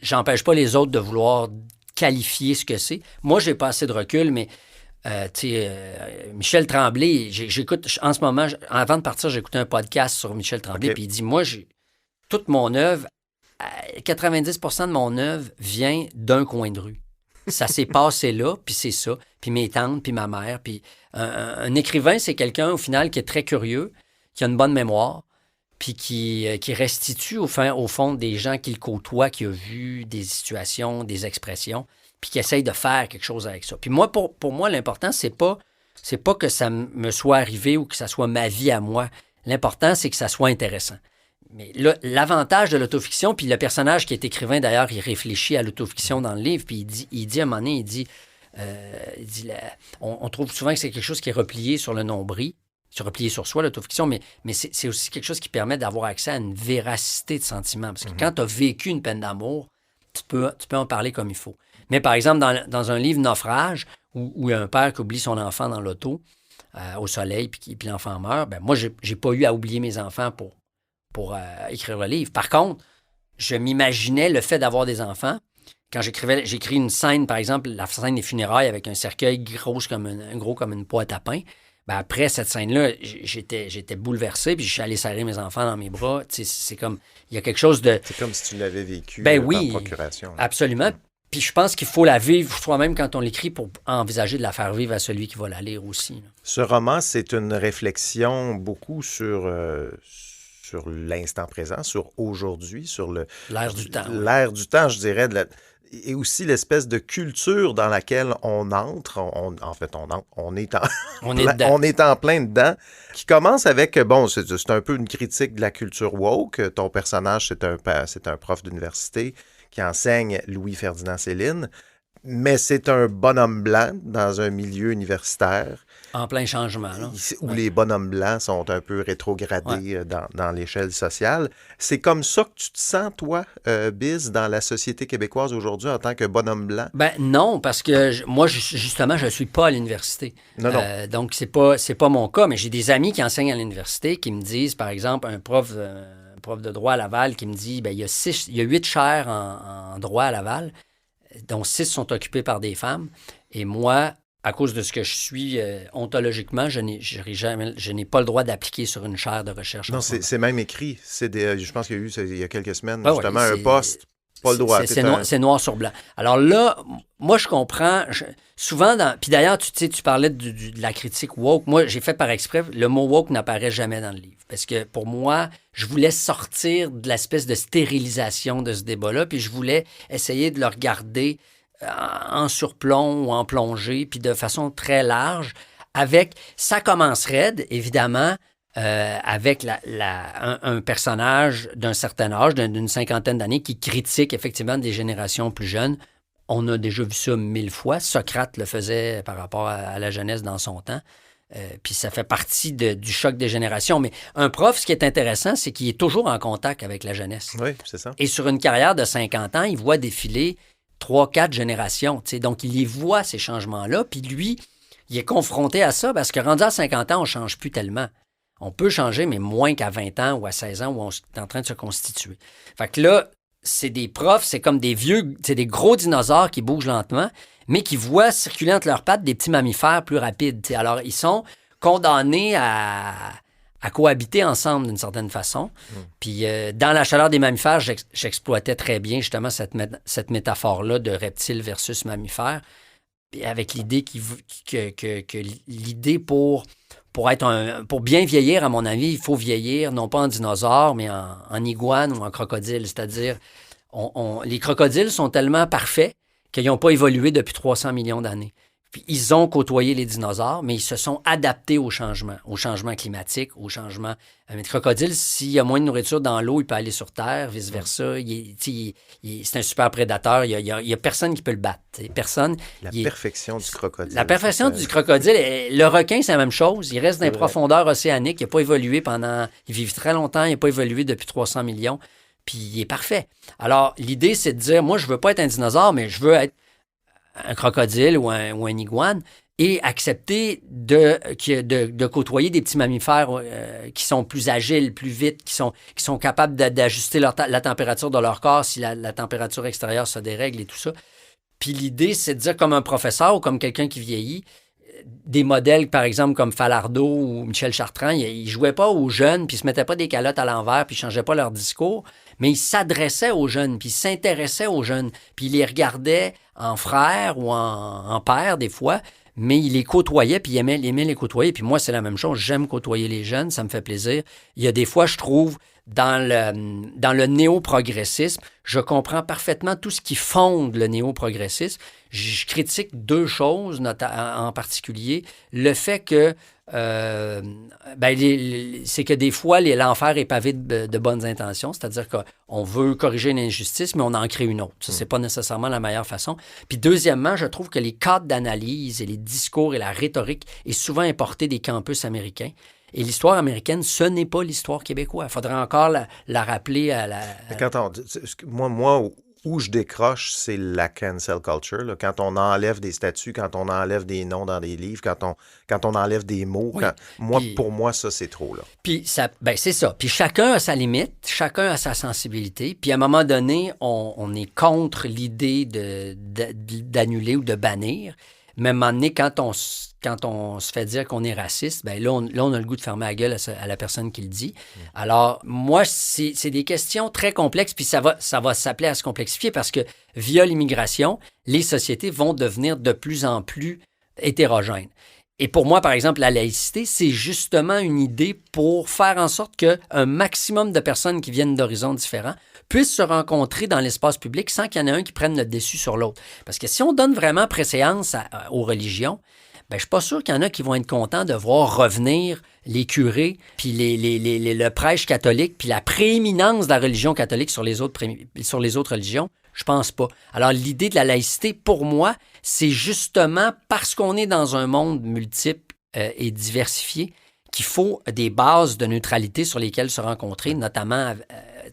j'empêche pas les autres de vouloir qualifier ce que c'est. Moi, j'ai pas assez de recul, mais Michel Tremblay, j'écoute en ce moment, avant de partir, j'écoutais un podcast sur Michel Tremblay, puis il dit, moi, toute mon œuvre, 90% de mon œuvre vient d'un coin de rue. Ça s'est passé là, puis c'est ça. Puis mes tantes, puis ma mère. Puis un écrivain, c'est quelqu'un, au final, qui est très curieux, qui a une bonne mémoire, puis qui restitue, au fond, des gens qu'il côtoie, qui a vu des situations, des expressions, puis qui essaye de faire quelque chose avec ça. Puis moi, pour moi, l'important, c'est pas que ça me soit arrivé ou que ça soit ma vie à moi. L'important, c'est que ça soit intéressant. Mais là, l'avantage de l'autofiction, puis le personnage qui est écrivain, d'ailleurs, il réfléchit à l'autofiction dans le livre, puis il dit à un moment donné, on trouve souvent que c'est quelque chose qui est replié sur le nombril, replié sur soi, l'autofiction, mais c'est aussi quelque chose qui permet d'avoir accès à une véracité de sentiment. Parce que quand tu as vécu une peine d'amour, tu peux en parler comme il faut. Mais par exemple, dans un livre Naufrage, où il y a un père qui oublie son enfant dans l'auto, au soleil, puis l'enfant meurt, ben moi, j'ai pas eu à oublier mes enfants pour écrire le livre. Par contre, je m'imaginais le fait d'avoir des enfants. Quand j'écris une scène, par exemple, la scène des funérailles avec un cercueil gros comme une boîte à pain, ben après cette scène-là, j'étais bouleversé, puis je suis allé serrer mes enfants dans mes bras. C'est comme, il y a quelque chose de... C'est comme si tu l'avais vécu oui, par procuration. Absolument. Puis je pense qu'il faut la vivre soi-même quand on l'écrit pour envisager de la faire vivre à celui qui va la lire aussi. Là. Ce roman, c'est une réflexion beaucoup sur l'instant présent, sur aujourd'hui, sur l'air du temps. L'air du temps, je dirais, et aussi l'espèce de culture dans laquelle on entre. On est en plein dedans, qui commence avec, c'est un peu une critique de la culture woke. Ton personnage, c'est un prof d'université qui enseigne Louis-Ferdinand Céline. Mais c'est un bonhomme blanc dans un milieu universitaire. En plein changement, là. Où les bonhommes blancs sont un peu rétrogradés dans l'échelle sociale. C'est comme ça que tu te sens, toi, Biz, dans la société québécoise aujourd'hui en tant que bonhomme blanc? Ben non, parce que moi, justement, je ne suis pas à l'université. Non. Donc, c'est pas mon cas, mais j'ai des amis qui enseignent à l'université qui me disent, par exemple, un prof de droit à Laval qui me dit, ben il y a 8 chaires en droit à Laval, dont 6 sont occupées par des femmes. Et moi, à cause de ce que je suis ontologiquement, je n'ai pas le droit d'appliquer sur une chaire de recherche. Non, c'est même écrit. Je pense qu'il y a eu, il y a quelques semaines, justement, un poste. Pas le droit. C'est noir sur blanc. Alors là, moi, je comprends. Souvent, puis d'ailleurs, tu parlais de la critique woke. Moi, j'ai fait par exprès, le mot woke n'apparaît jamais dans le livre. Parce que pour moi, je voulais sortir de l'espèce de stérilisation de ce débat-là, puis je voulais essayer de le regarder en surplomb ou en plongée, puis de façon très large. Ça commence raide, évidemment, avec un personnage d'un certain âge, d'une cinquantaine d'années, qui critique effectivement des générations plus jeunes. On a déjà vu ça 1000 fois. Socrate le faisait par rapport à la jeunesse dans son temps. Puis ça fait partie du choc des générations. Mais un prof, ce qui est intéressant, c'est qu'il est toujours en contact avec la jeunesse. Oui, c'est ça. Et sur une carrière de 50 ans, il voit défiler 3-4 générations. Donc, il y voit ces changements-là. Puis lui, il est confronté à ça parce que rendu à 50 ans, on ne change plus tellement. On peut changer, mais moins qu'à 20 ans ou à 16 ans où on est en train de se constituer. Fait que là, c'est des profs, c'est comme des gros dinosaures qui bougent lentement, mais qui voient circuler entre leurs pattes des petits mammifères plus rapides. Alors, ils sont condamnés à cohabiter ensemble d'une certaine façon. Puis, dans La chaleur des mammifères, j'exploitais très bien justement cette métaphore-là de reptiles versus mammifères, avec l'idée que l'idée pour bien vieillir, à mon avis, il faut vieillir non pas en dinosaure, mais en iguane ou en crocodile. C'est-à-dire, les crocodiles sont tellement parfaits qu'ils n'ont pas évolué depuis 300 millions d'années. Puis ils ont côtoyé les dinosaures, mais ils se sont adaptés au changement climatique, au changement... Mais le crocodile, s'il y a moins de nourriture dans l'eau, il peut aller sur Terre, vice-versa. C'est un super prédateur. Il y a personne qui peut le battre. Personne. Perfection du crocodile. La perfection du crocodile. Le requin, c'est la même chose. Il reste dans les profondeurs océaniques. Il n'a pas évolué Il vit très longtemps. Il n'a pas évolué depuis 300 millions. Puis il est parfait. Alors, l'idée, c'est de dire, moi, je veux pas être un dinosaure, mais je veux être un crocodile ou un iguane et accepter de côtoyer des petits mammifères qui sont plus agiles, plus vite, qui sont capables d'ajuster la température de leur corps si la température extérieure se dérègle et tout ça. Puis l'idée, c'est de dire comme un professeur ou comme quelqu'un qui vieillit, des modèles, par exemple, comme Falardeau ou Michel Chartrand, ils ne jouaient pas aux jeunes, puis ils ne se mettaient pas des calottes à l'envers, puis ils ne changeaient pas leur discours, mais ils s'adressaient aux jeunes, puis ils s'intéressaient aux jeunes, puis ils les regardaient en frères ou en pères, des fois, mais ils les côtoyaient, puis ils aimaient les côtoyer. Puis moi, c'est la même chose. J'aime côtoyer les jeunes, ça me fait plaisir. Il y a des fois, je trouve, dans le néo-progressisme, je comprends parfaitement tout ce qui fonde le néo-progressisme. Je critique 2 choses en particulier. Le fait que c'est que des fois, l'enfer est pavé de bonnes intentions, c'est-à-dire qu'on veut corriger une injustice, mais on en crée une autre. Ça, c'est pas nécessairement la meilleure façon. Puis deuxièmement, je trouve que les cadres d'analyse et les discours et la rhétorique est souvent importée des campus américains. Et l'histoire américaine, ce n'est pas l'histoire québécoise. Il faudrait encore la rappeler à la... Moi, où je décroche, c'est la cancel culture. Là. Quand on enlève des statuts, quand on enlève des noms dans des livres, quand on enlève des mots. Oui. Pour moi, ça, c'est trop. Là. Puis, c'est ça. Puis chacun a sa limite, chacun a sa sensibilité. Puis à un moment donné, on est contre l'idée d'annuler ou de bannir. Mais à un moment donné, quand on se fait dire qu'on est raciste, là, on a le goût de fermer la gueule à la personne qui le dit. Alors, moi, c'est des questions très complexes, puis ça va s'appeler à se complexifier parce que via l'immigration, les sociétés vont devenir de plus en plus hétérogènes. Et pour moi, par exemple, la laïcité, c'est justement une idée pour faire en sorte qu'un maximum de personnes qui viennent d'horizons différents puissent se rencontrer dans l'espace public sans qu'il y en ait un qui prenne le dessus sur l'autre. Parce que si on donne vraiment préséance aux religions, je ne suis pas sûr qu'il y en a qui vont être contents de voir revenir les curés, puis le prêche catholique, puis la prééminence de la religion catholique sur les autres religions. Je pense pas. Alors, l'idée de la laïcité, pour moi, c'est justement parce qu'on est dans un monde multiple et diversifié qu'il faut des bases de neutralité sur lesquelles se rencontrer, notamment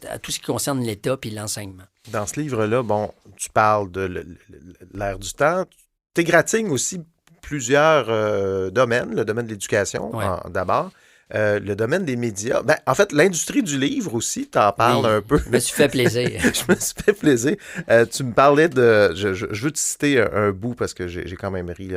à tout ce qui concerne l'État et l'enseignement. Dans ce livre-là, bon, tu parles de l'ère du temps. Tu égratignes aussi plusieurs domaines. Le domaine de l'éducation, d'abord. Le domaine des médias. Ben, en fait, l'industrie du livre aussi, tu en parles un peu. Je me suis fait plaisir. Je me suis fait plaisir. Tu me parlais de... Je veux te citer un bout parce que j'ai quand même ri.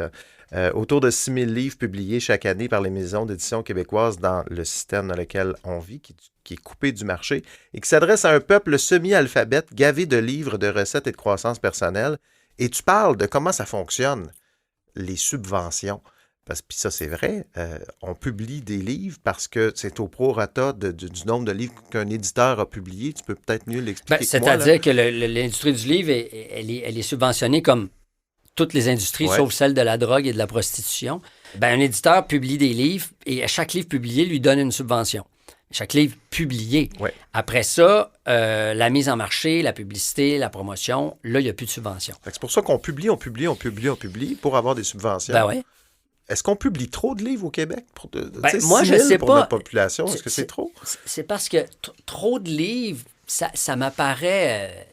Autour de 6 000 livres publiés chaque année par les maisons d'édition québécoises dans le système dans lequel on vit, qui est coupé du marché, et qui s'adresse à un peuple semi-alphabète, gavé de livres, de recettes et de croissance personnelle. Et tu parles de comment ça fonctionne, les subventions. Parce que ça, c'est vrai, on publie des livres parce que c'est au prorata du nombre de livres qu'un éditeur a publié. Tu peux peut-être mieux l'expliquer que moi. C'est-à-dire que l'industrie du livre, elle est subventionnée comme toutes les industries, sauf celle de la drogue et de la prostitution. Ben, un éditeur publie des livres et à chaque livre publié lui donne une subvention. Chaque livre publié. Ouais. Après ça, la mise en marché, la publicité, la promotion, là, il n'y a plus de subvention. C'est pour ça qu'on publie pour avoir des subventions. Ben oui. Est-ce qu'on publie trop de livres au Québec? Moi, je ne sais pour pas. Notre population, est-ce que c'est trop? C'est parce que trop de livres, ça m'apparaît...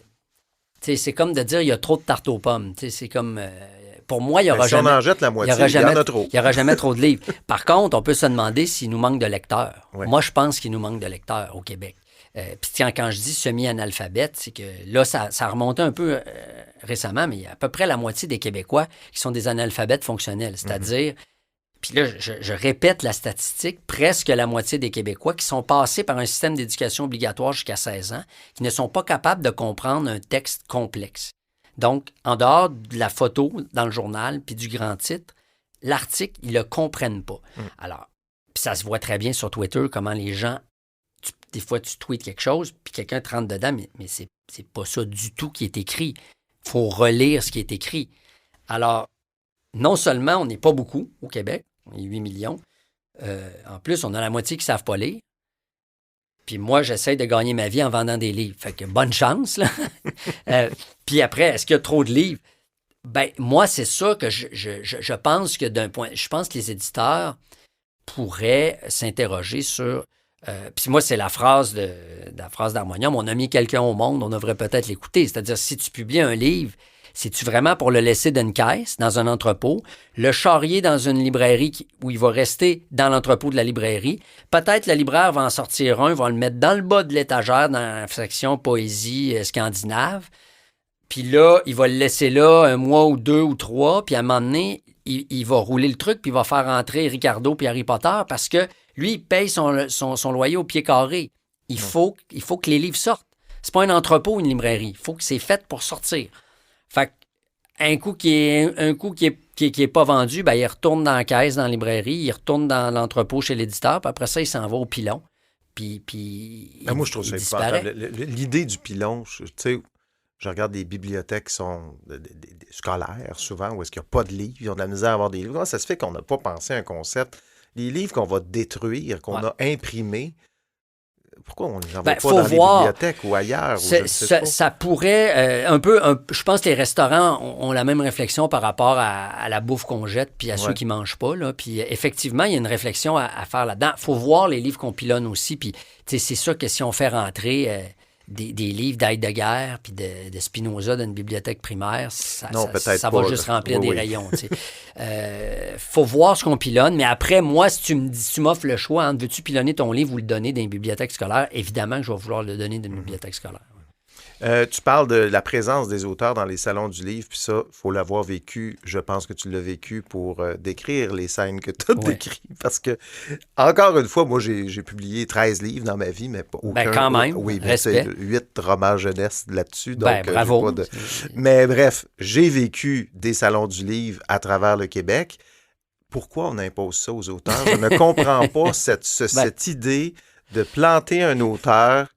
c'est comme de dire il y a trop de tarte aux pommes. C'est comme... pour moi, il n'y aura jamais... Si on en jette la moitié, il y en a trop. Il n'y aura jamais trop de livres. Par contre, on peut se demander s'il nous manque de lecteurs. Ouais. Moi, je pense qu'il nous manque de lecteurs au Québec. Puis quand je dis semi-analphabète, c'est que là, ça remontait un peu récemment, mais il y a à peu près la moitié des Québécois qui sont des analphabètes fonctionnels. C'est-à-dire, puis là, je répète la statistique, presque la moitié des Québécois qui sont passés par un système d'éducation obligatoire jusqu'à 16 ans, qui ne sont pas capables de comprendre un texte complexe. Donc, en dehors de la photo dans le journal puis du grand titre, l'article, ils ne le comprennent pas. Alors, puis ça se voit très bien sur Twitter, comment les gens... Des fois, tu tweets quelque chose, puis quelqu'un te rentre dedans, mais c'est pas ça du tout qui est écrit. Il faut relire ce qui est écrit. Alors, non seulement on n'est pas beaucoup au Québec, on est 8 millions, en plus, on a la moitié qui ne savent pas lire. Puis moi, j'essaie de gagner ma vie en vendant des livres. Fait que bonne chance, là. Puis après, est-ce qu'il y a trop de livres? Ben, moi, c'est ça que je pense que je pense que les éditeurs pourraient s'interroger sur... puis moi, c'est la phrase d'Harmonium, on a mis quelqu'un au monde, on devrait peut-être l'écouter. C'est-à-dire, si tu publies un livre, c'est-tu vraiment pour le laisser dans une caisse, dans un entrepôt, le charrier dans une librairie où il va rester dans l'entrepôt de la librairie? Peut-être le libraire va en sortir un, va le mettre dans le bas de l'étagère, dans la section poésie scandinave. Puis là, il va le laisser là 1 mois ou 2 ou 3, puis à un moment donné, il va rouler le truc, puis il va faire entrer Ricardo puis Harry Potter parce que lui, il paye son loyer au pied carré. Il faut que les livres sortent. C'est pas un entrepôt, une librairie. Il faut que c'est fait pour sortir. Fait qu'un coup qui est pas vendu, ben, il retourne dans la caisse, dans la librairie, il retourne dans l'entrepôt chez l'éditeur, puis après ça, il s'en va au pilon. Puis moi, je trouve ça épouvantable. L'idée du pilon, tu sais, je regarde des bibliothèques qui sont scolaires, souvent, où est-ce qu'il n'y a pas de livres, ils ont de la misère à avoir des livres. Comment ça se fait qu'on n'a pas pensé à un concept? Les livres qu'on va détruire, qu'on a imprimés, pourquoi on ne les envoie pas dans les bibliothèques ou ailleurs? Ça pourrait je pense que les restaurants ont la même réflexion par rapport à la bouffe qu'on jette puis à ceux qui ne mangent pas. Là. Puis effectivement, il y a une réflexion à faire là-dedans. Il faut voir les livres qu'on pilonne aussi. Puis c'est sûr que si on fait rentrer des livres d'Heidegger puis de Spinoza dans une bibliothèque primaire, ça va juste remplir des rayons. Faut voir ce qu'on pilonne, mais après, moi, si tu m'offres le choix entre veux-tu pilonner ton livre ou le donner dans une bibliothèque scolaire, évidemment que je vais vouloir le donner dans une bibliothèque scolaire. Tu parles de la présence des auteurs dans les salons du livre, puis ça, il faut l'avoir vécu. Je pense que tu l'as vécu pour décrire les scènes que tu as décrites. Parce que, encore une fois, moi, j'ai publié 13 livres dans ma vie, mais pas aucun. Ben, quand même, oui, respect. 8 romans jeunesse là-dessus. Donc, bravo. Mais bref, j'ai vécu des salons du livre à travers le Québec. Pourquoi on impose ça aux auteurs? Je ne comprends pas cette idée de planter un auteur.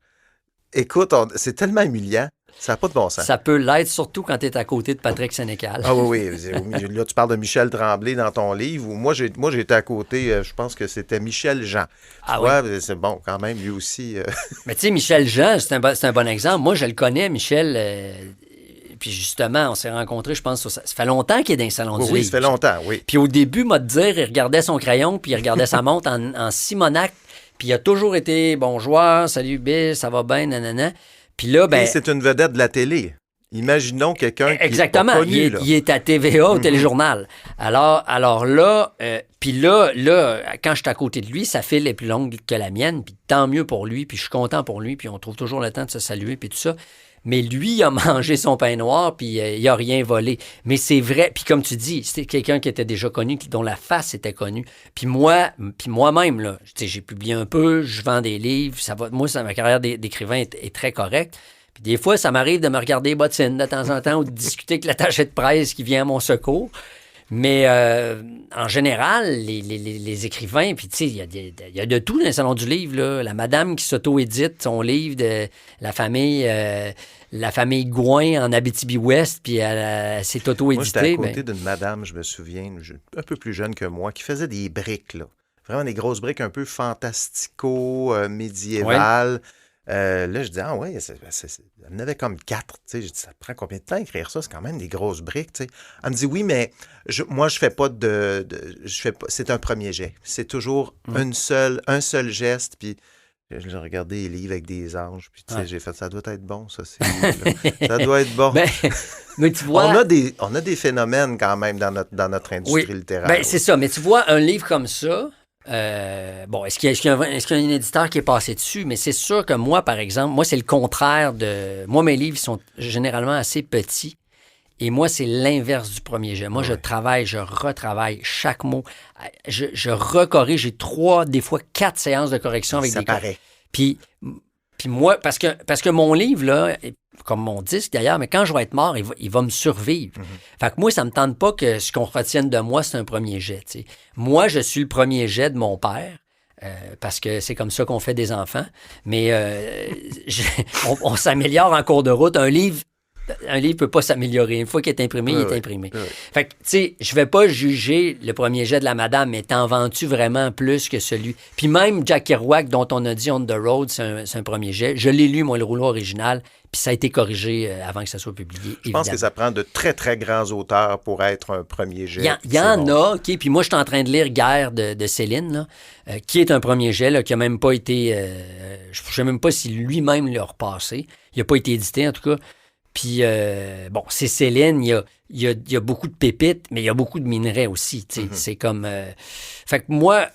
Écoute, c'est tellement humiliant. Ça n'a pas de bon sens. Ça peut l'être, surtout quand tu es à côté de Patrick Sénécal. Ah oui. Là, tu parles de Michel Tremblay dans ton livre. Moi, j'étais à côté, je pense que c'était Michel Jean. Tu vois, c'est bon, quand même, lui aussi. Mais tu sais, Michel Jean, c'est un bon exemple. Moi, je le connais, Michel. Puis justement, on s'est rencontrés, je pense, ça fait longtemps qu'il est dans les salons du livre. Oui, ça fait longtemps, oui. Puis au début, m'a te dire, il regardait son crayon, puis il regardait sa montre en Simonac, puis il a toujours été bon joueur, salut Bill, ça va bien, nanana. Puis là, ben... Et c'est une vedette de la télé. Imaginons quelqu'un qui exactement, est pas connu, il est à TVA, au téléjournal. Alors là, puis là, quand je suis à côté de lui, sa file est plus longue que la mienne, puis tant mieux pour lui, puis je suis content pour lui, puis on trouve toujours le temps de se saluer, puis tout ça. Mais lui, il a mangé son pain noir, puis il a rien volé. Mais c'est vrai, puis comme tu dis, c'était quelqu'un qui était déjà connu, dont la face était connue. Puis moi-même, là, j'ai publié un peu, je vends des livres, ça va. Moi, ma carrière d'écrivain est très correcte. Puis des fois, ça m'arrive de me regarder les bottines de temps en temps ou de discuter avec l'attaché de presse qui vient à mon secours. Mais en général, les écrivains, puis tu sais, il y a de tout dans le salon du livre, là. La madame qui s'auto-édite son livre de la famille Gouin en Abitibi-Ouest, puis elle s'est auto-éditée. Moi, j'étais à côté d'une madame, je me souviens, un peu plus jeune que moi, qui faisait des briques, là. Vraiment des grosses briques un peu fantastico-médiévales. Ouais. Là, je dis, ah ouais, elle en avait comme 4. J'ai dit, ça prend combien de temps écrire ça? C'est quand même des grosses briques. T'sais. Elle me dit, oui, mais moi, je fais pas c'est un premier jet. C'est toujours un seul geste. Puis j'ai regardé les livres avec des anges. Puis j'ai fait, ça doit être bon, ça. Ça doit être bon. Mais tu vois... On a des phénomènes quand même dans notre industrie littéraire. Ben, c'est ça. Mais tu vois, un livre comme ça... est-ce qu'il y a un éditeur qui est passé dessus? Mais c'est sûr que moi, par exemple, c'est le contraire de... Moi, mes livres sont généralement assez petits. Et moi, c'est l'inverse du premier jet. Moi, je travaille, je retravaille chaque mot. Je recorrige. J'ai 3, des fois 4 séances de correction avec ça des... paraît. Puis moi, parce que mon livre, là... comme mon disque d'ailleurs, mais quand je vais être mort, il va me survivre. Fait que moi, ça me tente pas que ce qu'on retienne de moi, c'est un premier jet. T'sais. Moi, je suis le premier jet de mon père, parce que c'est comme ça qu'on fait des enfants. Mais on s'améliore en cours de route. Un livre peut pas s'améliorer. Une fois qu'il est imprimé, il est imprimé. Fait que, tu sais, je vais pas juger le premier jet de la madame, mais t'en vends-tu vraiment plus que celui? Puis même Jack Kerouac, dont on a dit On the Road, c'est un premier jet. Je l'ai lu, moi, le rouleau original, puis ça a été corrigé avant que ça soit publié. Je pense que ça prend de très, très grands auteurs pour être un premier jet. Il y en a, OK, puis moi, je suis en train de lire Guerre de Céline, là, qui est un premier jet, là, qui n'a même pas été... je ne sais même pas si lui-même l'a repassé. Il n'a pas été édité, en tout cas. Puis, c'est Céline, il y a beaucoup de pépites, mais il y a beaucoup de minerais aussi, tu sais. C'est comme... Fait que moi,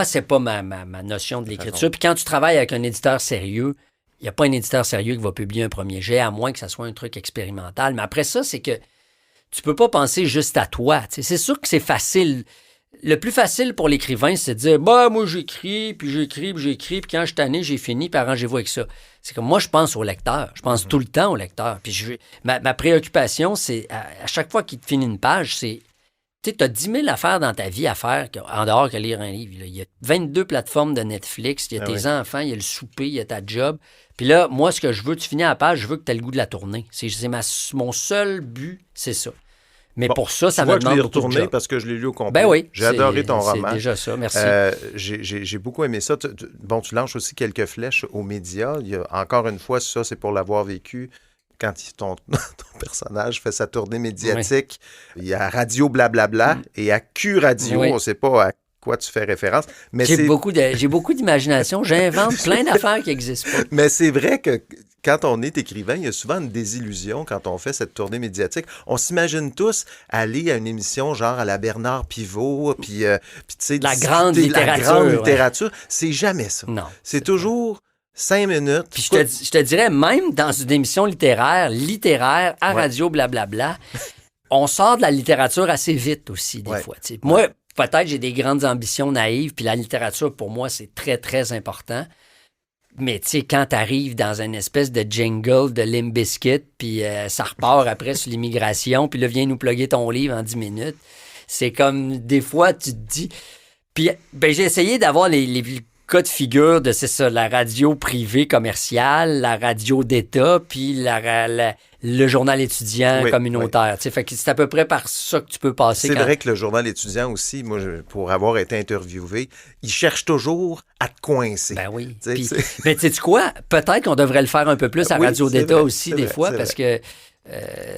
c'est pas ma notion de l'écriture. Puis quand tu travailles avec un éditeur sérieux, il n'y a pas un éditeur sérieux qui va publier un premier jet, à moins que ça soit un truc expérimental. Mais après ça, c'est que tu peux pas penser juste à toi. Tu sais. C'est sûr que c'est facile. Le plus facile pour l'écrivain, c'est de dire « moi, j'écris, puis quand je suis tanné, j'ai fini, puis arrangez-vous avec ça. » C'est comme moi, je pense au lecteur. Je pense tout le temps au lecteur. Puis ma préoccupation, c'est à chaque fois qu'il te finit une page, c'est... Tu sais, tu as 10 000 affaires dans ta vie à faire en dehors que lire un livre. Là. Il y a 22 plateformes de Netflix, il y a tes enfants, il y a le souper, il y a ta job. Puis là, moi, ce que je veux, tu finis la page, je veux que tu aies le goût de la tourner. Mon seul but, c'est ça. Mais pour ça, ça me demande je l'ai beaucoup de retourné job. parce que je l'ai lu au complet. Ben oui. J'ai adoré ton roman. C'est déjà ça, merci. J'ai beaucoup aimé ça. Tu lances aussi quelques flèches aux médias. Encore une fois, ça, c'est pour l'avoir vécu. Quand ton personnage fait sa tournée médiatique, il y a Radio Blablabla et à Q Radio, on ne sait pas à quoi tu fais référence. Mais j'ai beaucoup d'imagination. J'invente plein d'affaires qui n'existent pas. Mais c'est vrai que quand on est écrivain, il y a souvent une désillusion quand on fait cette tournée médiatique. On s'imagine tous aller à une émission genre à la Bernard Pivot, puis tu sais... La grande littérature. C'est jamais ça. Non. C'est toujours... 5 minutes. Puis je te dirais, même dans une émission littéraire à Radio Blablabla, on sort de la littérature assez vite aussi, des fois. T'sais. Moi, peut-être, j'ai des grandes ambitions naïves, puis la littérature, pour moi, c'est très, très important. Mais tu sais, quand t'arrives dans une espèce de jingle de Limp Bizkit, puis ça repart après sur l'immigration, puis là, viens nous plugger ton livre en 10 minutes, c'est comme, des fois, tu te dis... Puis j'ai essayé d'avoir les cas de figure de, c'est ça, la radio privée commerciale, la radio d'État, puis le journal étudiant communautaire. Fait que c'est à peu près par ça que tu peux passer. C'est vrai que le journal étudiant aussi, moi, pour avoir été interviewé, il cherche toujours à te coincer. Ben oui. Mais sais-tu quoi? Peut-être qu'on devrait le faire un peu plus à Radio d'État aussi, des fois, parce que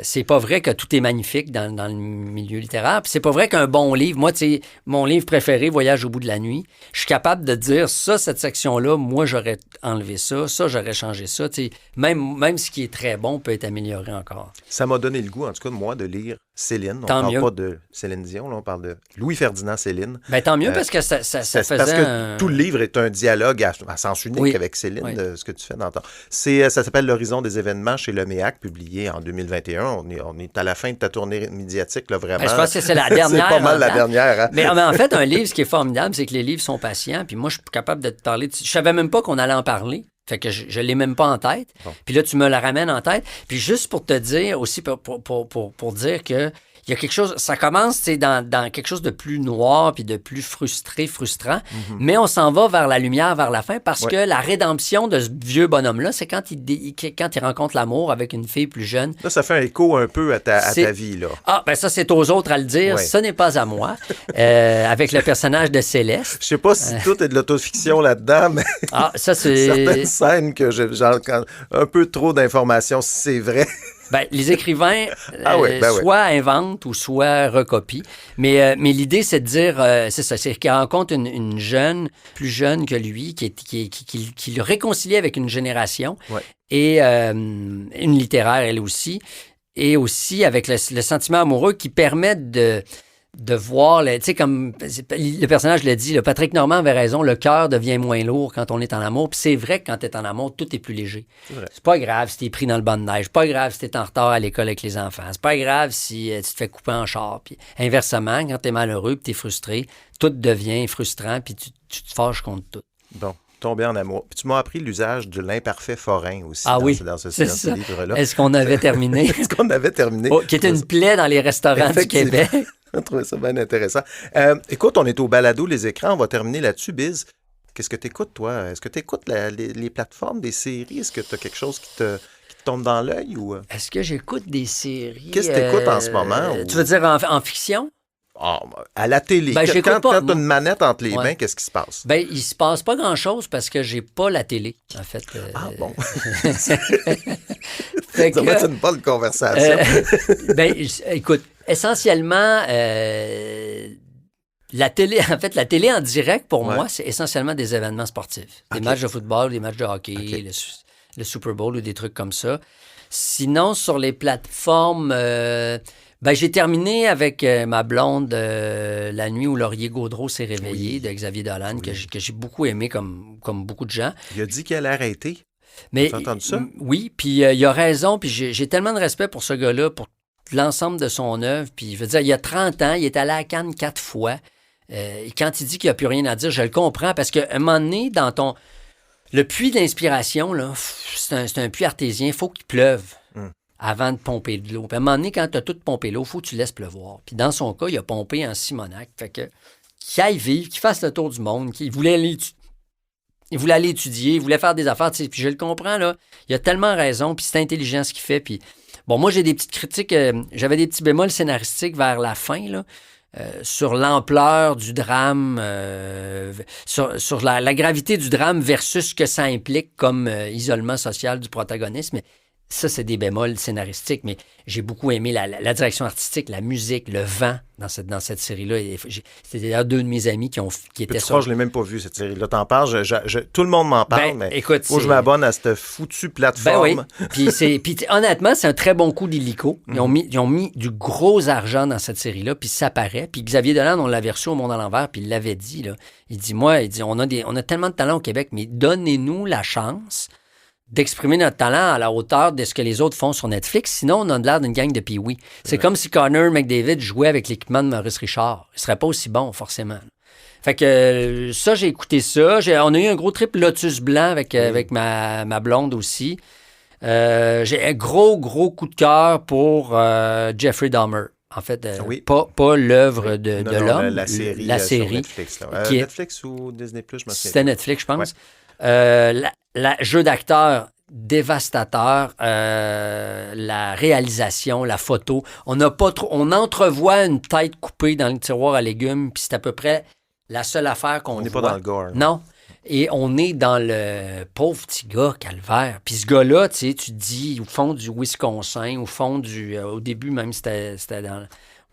c'est pas vrai que tout est magnifique dans le milieu littéraire. Puis c'est pas vrai qu'un bon livre, moi, tu sais, mon livre préféré, Voyage au bout de la nuit, je suis capable de dire ça, cette section-là, moi, j'aurais enlevé ça, j'aurais changé ça. Tu sais, même ce qui est très bon peut être amélioré encore. Ça m'a donné le goût, en tout cas, de moi, de lire Céline. On Tant parle mieux. pas de Céline Dion, là, on parle de Louis-Ferdinand Céline. Ben, tant mieux, parce que ça faisait parce que tout le livre est un dialogue à sens unique avec Céline, ce que tu fais dans ton... Ça s'appelle L'horizon des événements chez Le Méac, publié en 2021. On est à la fin de ta tournée médiatique, là, vraiment. Ben, je pense que c'est la dernière. C'est pas mal la dernière. Hein? Mais en fait, un livre, ce qui est formidable, c'est que les livres sont patients. Puis moi, je suis capable de te parler. Je savais même pas qu'on allait en parler. Fait que je l'ai même pas en tête. Bon. Puis là, tu me la ramènes en tête. Puis juste pour te dire aussi, pour dire que il y a quelque chose, ça commence dans quelque chose de plus noir puis de plus frustrant, mais on s'en va vers la lumière vers la fin parce que la rédemption de ce vieux bonhomme-là, c'est quand il rencontre l'amour avec une fille plus jeune. Là, ça fait un écho un peu à ta vie, là. Ah, ben ça, c'est aux autres à le dire. Ce n'est pas à moi. Avec le personnage de Céleste. Je sais pas si tout est de l'autofiction là-dedans, mais ça, c'est... certaines scènes que j'ai un peu trop d'informations, si c'est vrai. Ben, les écrivains soit inventent ou soit recopient. Mais l'idée, c'est de dire, c'est ça, c'est qu'il rencontre une jeune, plus jeune que lui, qui le réconcilie avec une génération et une littéraire, elle aussi, et aussi avec le sentiment amoureux qui permet de voir, tu sais, comme le personnage le dit, Patrick Normand avait raison, le cœur devient moins lourd quand on est en amour. Puis c'est vrai que quand tu es en amour, tout est plus léger. C'est pas grave si tu es pris dans le banc de neige, c'est pas grave si tu es en retard à l'école avec les enfants, c'est pas grave si tu te fais couper en char. Puis inversement, quand tu es malheureux puis tu es frustré, tout devient frustrant puis tu te fâches contre tout. Bon. Tomber en amour. Puis tu m'as appris l'usage de l'imparfait forain aussi dans ce livre-là. Est-ce qu'on avait terminé? Est-ce qu'on avait terminé? Qui était une plaie dans les restaurants du Québec. On trouvait ça bien intéressant. Écoute, on est au balado Les Écrans. On va terminer là-dessus, Biz. Qu'est-ce que tu écoutes, toi? Est-ce que tu écoutes les plateformes, des séries? Est-ce que tu as quelque chose qui te tombe dans l'œil? Ou... Est-ce que j'écoute des séries? Qu'est-ce que tu écoutes en ce moment? Tu veux dire en fiction? À la télé. Ben, quand tu as une manette entre les mains, qu'est-ce qui se passe? Ben, il se passe pas grand-chose parce que j'ai pas la télé, en fait. Ah bon? Ça va être une bonne conversation. Écoute, essentiellement, la télé en direct, pour moi, c'est essentiellement des événements sportifs. Des matchs de football, des matchs de hockey, le Super Bowl ou des trucs comme ça. Sinon, sur les plateformes... j'ai terminé avec ma blonde La nuit où Laurier Gaudreau s'est réveillé de Xavier Dolan, que j'ai beaucoup aimé comme beaucoup de gens. Il a dit qu'il allait arrêter. Mais, tu as entendu ça? Oui, puis il a raison, puis j'ai tellement de respect pour ce gars-là, pour l'ensemble de son œuvre. Puis je veux dire, il y a 30 ans, il est allé à Cannes 4 fois. Quand il dit qu'il n'y a plus rien à dire, je le comprends, parce qu'à un moment donné, dans le puits d'inspiration, là, c'est un puits artésien, il faut qu'il pleuve. Avant de pomper de l'eau. Puis à un moment donné, quand tu as tout pompé l'eau, il faut que tu laisses pleuvoir. Puis dans son cas, il a pompé en Simonac. Fait que qu'il aille vivre, qu'il fasse le tour du monde, qu'il voulait aller étudier, il voulait faire des affaires. Puis je le comprends, là. Il a tellement raison, puis c'est intelligent ce qu'il fait. Puis bon, moi, j'ai des petites critiques. J'avais des petits bémols scénaristiques vers la fin, là. Sur l'ampleur du drame, sur la gravité du drame versus ce que ça implique comme isolement social du protagoniste. Mais ça, c'est des bémols scénaristiques, mais j'ai beaucoup aimé la direction artistique, la musique, le vent dans cette série-là. C'était d'ailleurs 2 de mes amis qui étaient sur... Je ne l'ai même pas vu, cette série-là. T'en parles, tout le monde m'en parle, mais écoute, faut que je m'abonne à cette foutue plateforme. Puis honnêtement, c'est un très bon coup d'illico. Ils ont mis du gros argent dans cette série-là, puis ça paraît. Puis Xavier Dolan, on l'avait reçu au Monde à l'envers, puis il l'avait dit, là. Il dit, on a tellement de talent au Québec, mais donnez-nous la chance d'exprimer notre talent à la hauteur de ce que les autres font sur Netflix. Sinon, on a l'air d'une gang de Pee-wee. C'est comme si Connor McDavid jouait avec l'équipement de Maurice Richard. Il serait pas aussi bon, forcément. Fait que ça, j'ai écouté ça. On a eu un gros trip Lotus Blanc avec ma blonde aussi. J'ai un gros coup de cœur pour Jeffrey Dahmer. En fait, pas l'œuvre de l'homme. La série. Sur Netflix, Netflix ou Disney+, je me souviens. C'était Netflix, je pense. Ouais. Jeu d'acteur dévastateur, la réalisation, la photo. On entrevoit une tête coupée dans le tiroir à légumes, puis c'est à peu près la seule affaire qu'on voit. On n'est pas dans le gore. Non. Et on est dans le pauvre petit gars, calvaire. Puis ce gars-là, tu sais, tu te dis, au fond du Wisconsin, au fond au début même, c'était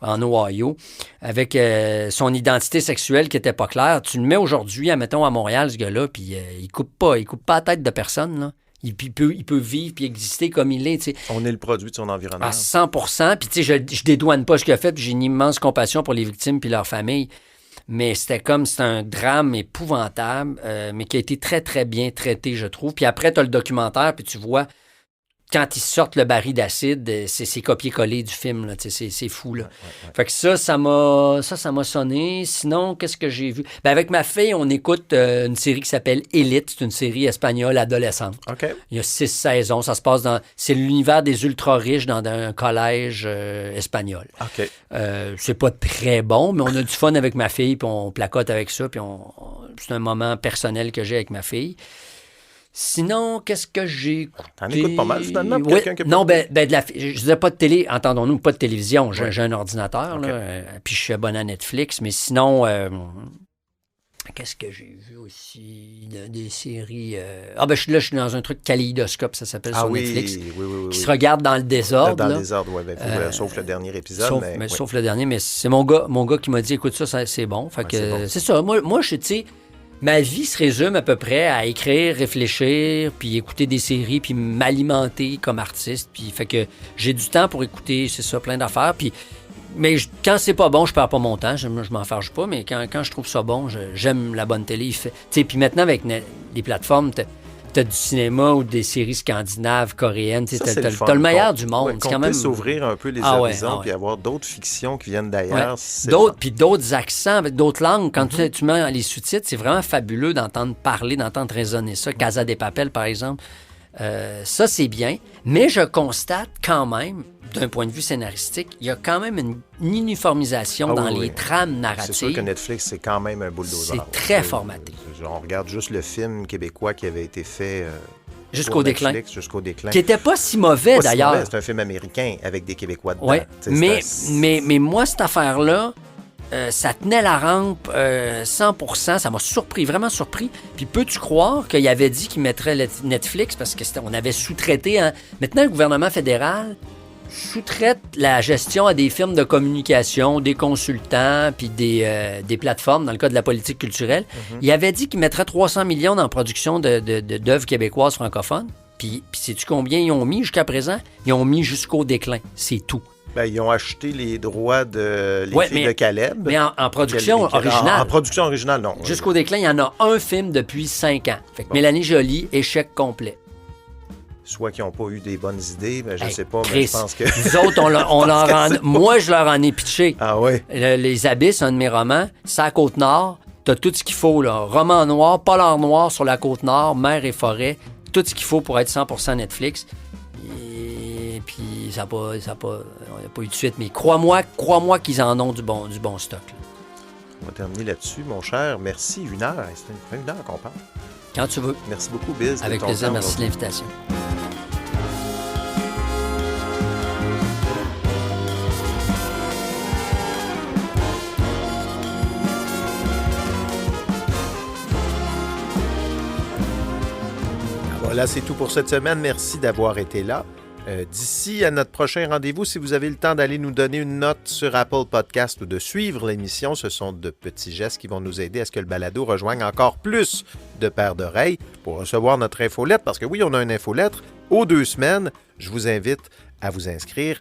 en Ohio, avec son identité sexuelle qui n'était pas claire. Tu le mets aujourd'hui, admettons, à Montréal, ce gars-là, puis il coupe pas la tête de personne, là. Il peut vivre puis exister comme il est. T'sais. On est le produit de son environnement. À 100%. Puis, tu sais, je dédouane pas ce qu'il a fait, puis j'ai une immense compassion pour les victimes puis leurs familles. Mais c'était un drame épouvantable, mais qui a été très, très bien traité, je trouve. Puis après, tu as le documentaire, puis tu vois, quand ils sortent le baril d'acide, c'est copié-collé du film, là, c'est fou, là. Ouais. Fait que ça m'a sonné. Sinon, qu'est-ce que j'ai vu? Ben, avec ma fille, on écoute une série qui s'appelle Élite. C'est une série espagnole adolescente. OK. Il y a 6 saisons. Ça se passe c'est l'univers des ultra-riches dans un collège espagnol. OK. C'est pas très bon, mais on a du fun avec ma fille, puis on placote avec ça, puis c'est un moment personnel que j'ai avec ma fille. Sinon, qu'est-ce que j'ai écouté? T'en écoutes pas mal, finalement, pour quelqu'un qui... Non, je disais pas de télé, entendons-nous, pas de télévision. J'ai un ordinateur, okay. Là, puis je suis abonné à Netflix, mais sinon, qu'est-ce que j'ai vu aussi? Des séries... je suis dans un truc kaléidoscope, ça s'appelle sur Netflix, qui se regarde dans le désordre. Dans le désordre, oui, sauf le dernier épisode. Sauf le dernier, mais c'est mon gars qui m'a dit, écoute ça c'est bon. Fait que c'est ça. Moi je sais... Ma vie se résume à peu près à écrire, réfléchir, puis écouter des séries, puis m'alimenter comme artiste. Puis fait que j'ai du temps pour écouter, c'est ça, plein d'affaires. Puis, mais quand c'est pas bon, je perds pas mon temps, je m'en fâche pas. Mais quand je trouve ça bon, j'aime la bonne télé. Puis maintenant, avec les plateformes, t'as du cinéma ou des séries scandinaves, coréennes. T'as le meilleur du monde. Ouais, qu'on puisse ouvrir un peu les horizons puis avoir d'autres fictions qui viennent d'ailleurs. Ouais. Puis d'autres accents avec d'autres langues. Quand tu mets les sous-titres, c'est vraiment fabuleux d'entendre parler, d'entendre résonner ça. Casa de Papel, par exemple. Ça, c'est bien. Mais je constate quand même, d'un point de vue scénaristique, il y a quand même une uniformisation dans les trames narratives. C'est sûr que Netflix, c'est quand même un bulldozer. C'est très formaté. On regarde juste le film québécois qui avait été fait... Jusqu'au déclin. Jusqu'au déclin. Qui n'était pas si mauvais, d'ailleurs. C'est un film américain avec des Québécois dedans. Oui, mais moi, cette affaire-là, ça tenait la rampe 100%. Ça m'a surpris, vraiment surpris. Puis peux-tu croire qu'il avait dit qu'il mettrait Netflix parce qu'on avait sous-traité... Maintenant, le gouvernement fédéral sous-traite la gestion à des firmes de communication, des consultants, puis des plateformes, dans le cas de la politique culturelle. Mm-hmm. Il avait dit qu'il mettrait 300 millions dans la production d'œuvres québécoises francophones. Puis sais-tu combien ils ont mis jusqu'à présent? Ils ont mis jusqu'au déclin. C'est tout. Ils ont acheté les droits de filles de Caleb. Mais en production originale. En production originale, non. Jusqu'au déclin, il y en a un film depuis 5 ans. Fait que Mélanie Joly, échec complet. Soit qu'ils n'ont pas eu des bonnes idées, je ne sais pas, mais je pense que... Nous autres, moi, je leur en ai pitché. Ah oui? Les Abysses, un de mes romans, c'est à Côte-Nord. T'as tout ce qu'il faut, là. Roman noir, polar noir sur la Côte-Nord, mer et forêt. Tout ce qu'il faut pour être 100% Netflix. Et puis, ça n'a pas eu de suite. Mais crois-moi qu'ils en ont du bon stock. Là. On va terminer là-dessus, mon cher. Merci. 1 heure. C'est 1 heure qu'on parle. Quand tu veux. Merci beaucoup, Biz. Avec plaisir. Merci de l'invitation. Voilà, c'est tout pour cette semaine. Merci d'avoir été là. D'ici à notre prochain rendez-vous, si vous avez le temps d'aller nous donner une note sur Apple Podcast ou de suivre l'émission, ce sont de petits gestes qui vont nous aider à ce que le balado rejoigne encore plus de paires d'oreilles pour recevoir notre infolettre. Parce que oui, on a une infolettre aux 2 semaines. Je vous invite à vous inscrire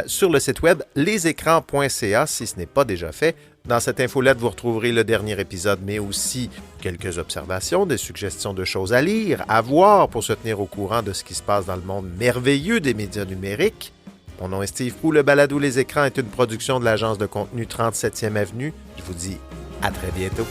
sur le site web lesécrans.ca si ce n'est pas déjà fait. Dans cette infolettre, vous retrouverez le dernier épisode, mais aussi quelques observations, des suggestions de choses à lire, à voir pour se tenir au courant de ce qui se passe dans le monde merveilleux des médias numériques. Mon nom est Steve Proulx. Le balado Les Écrans est une production de l'agence de contenu 37e Avenue. Je vous dis à très bientôt.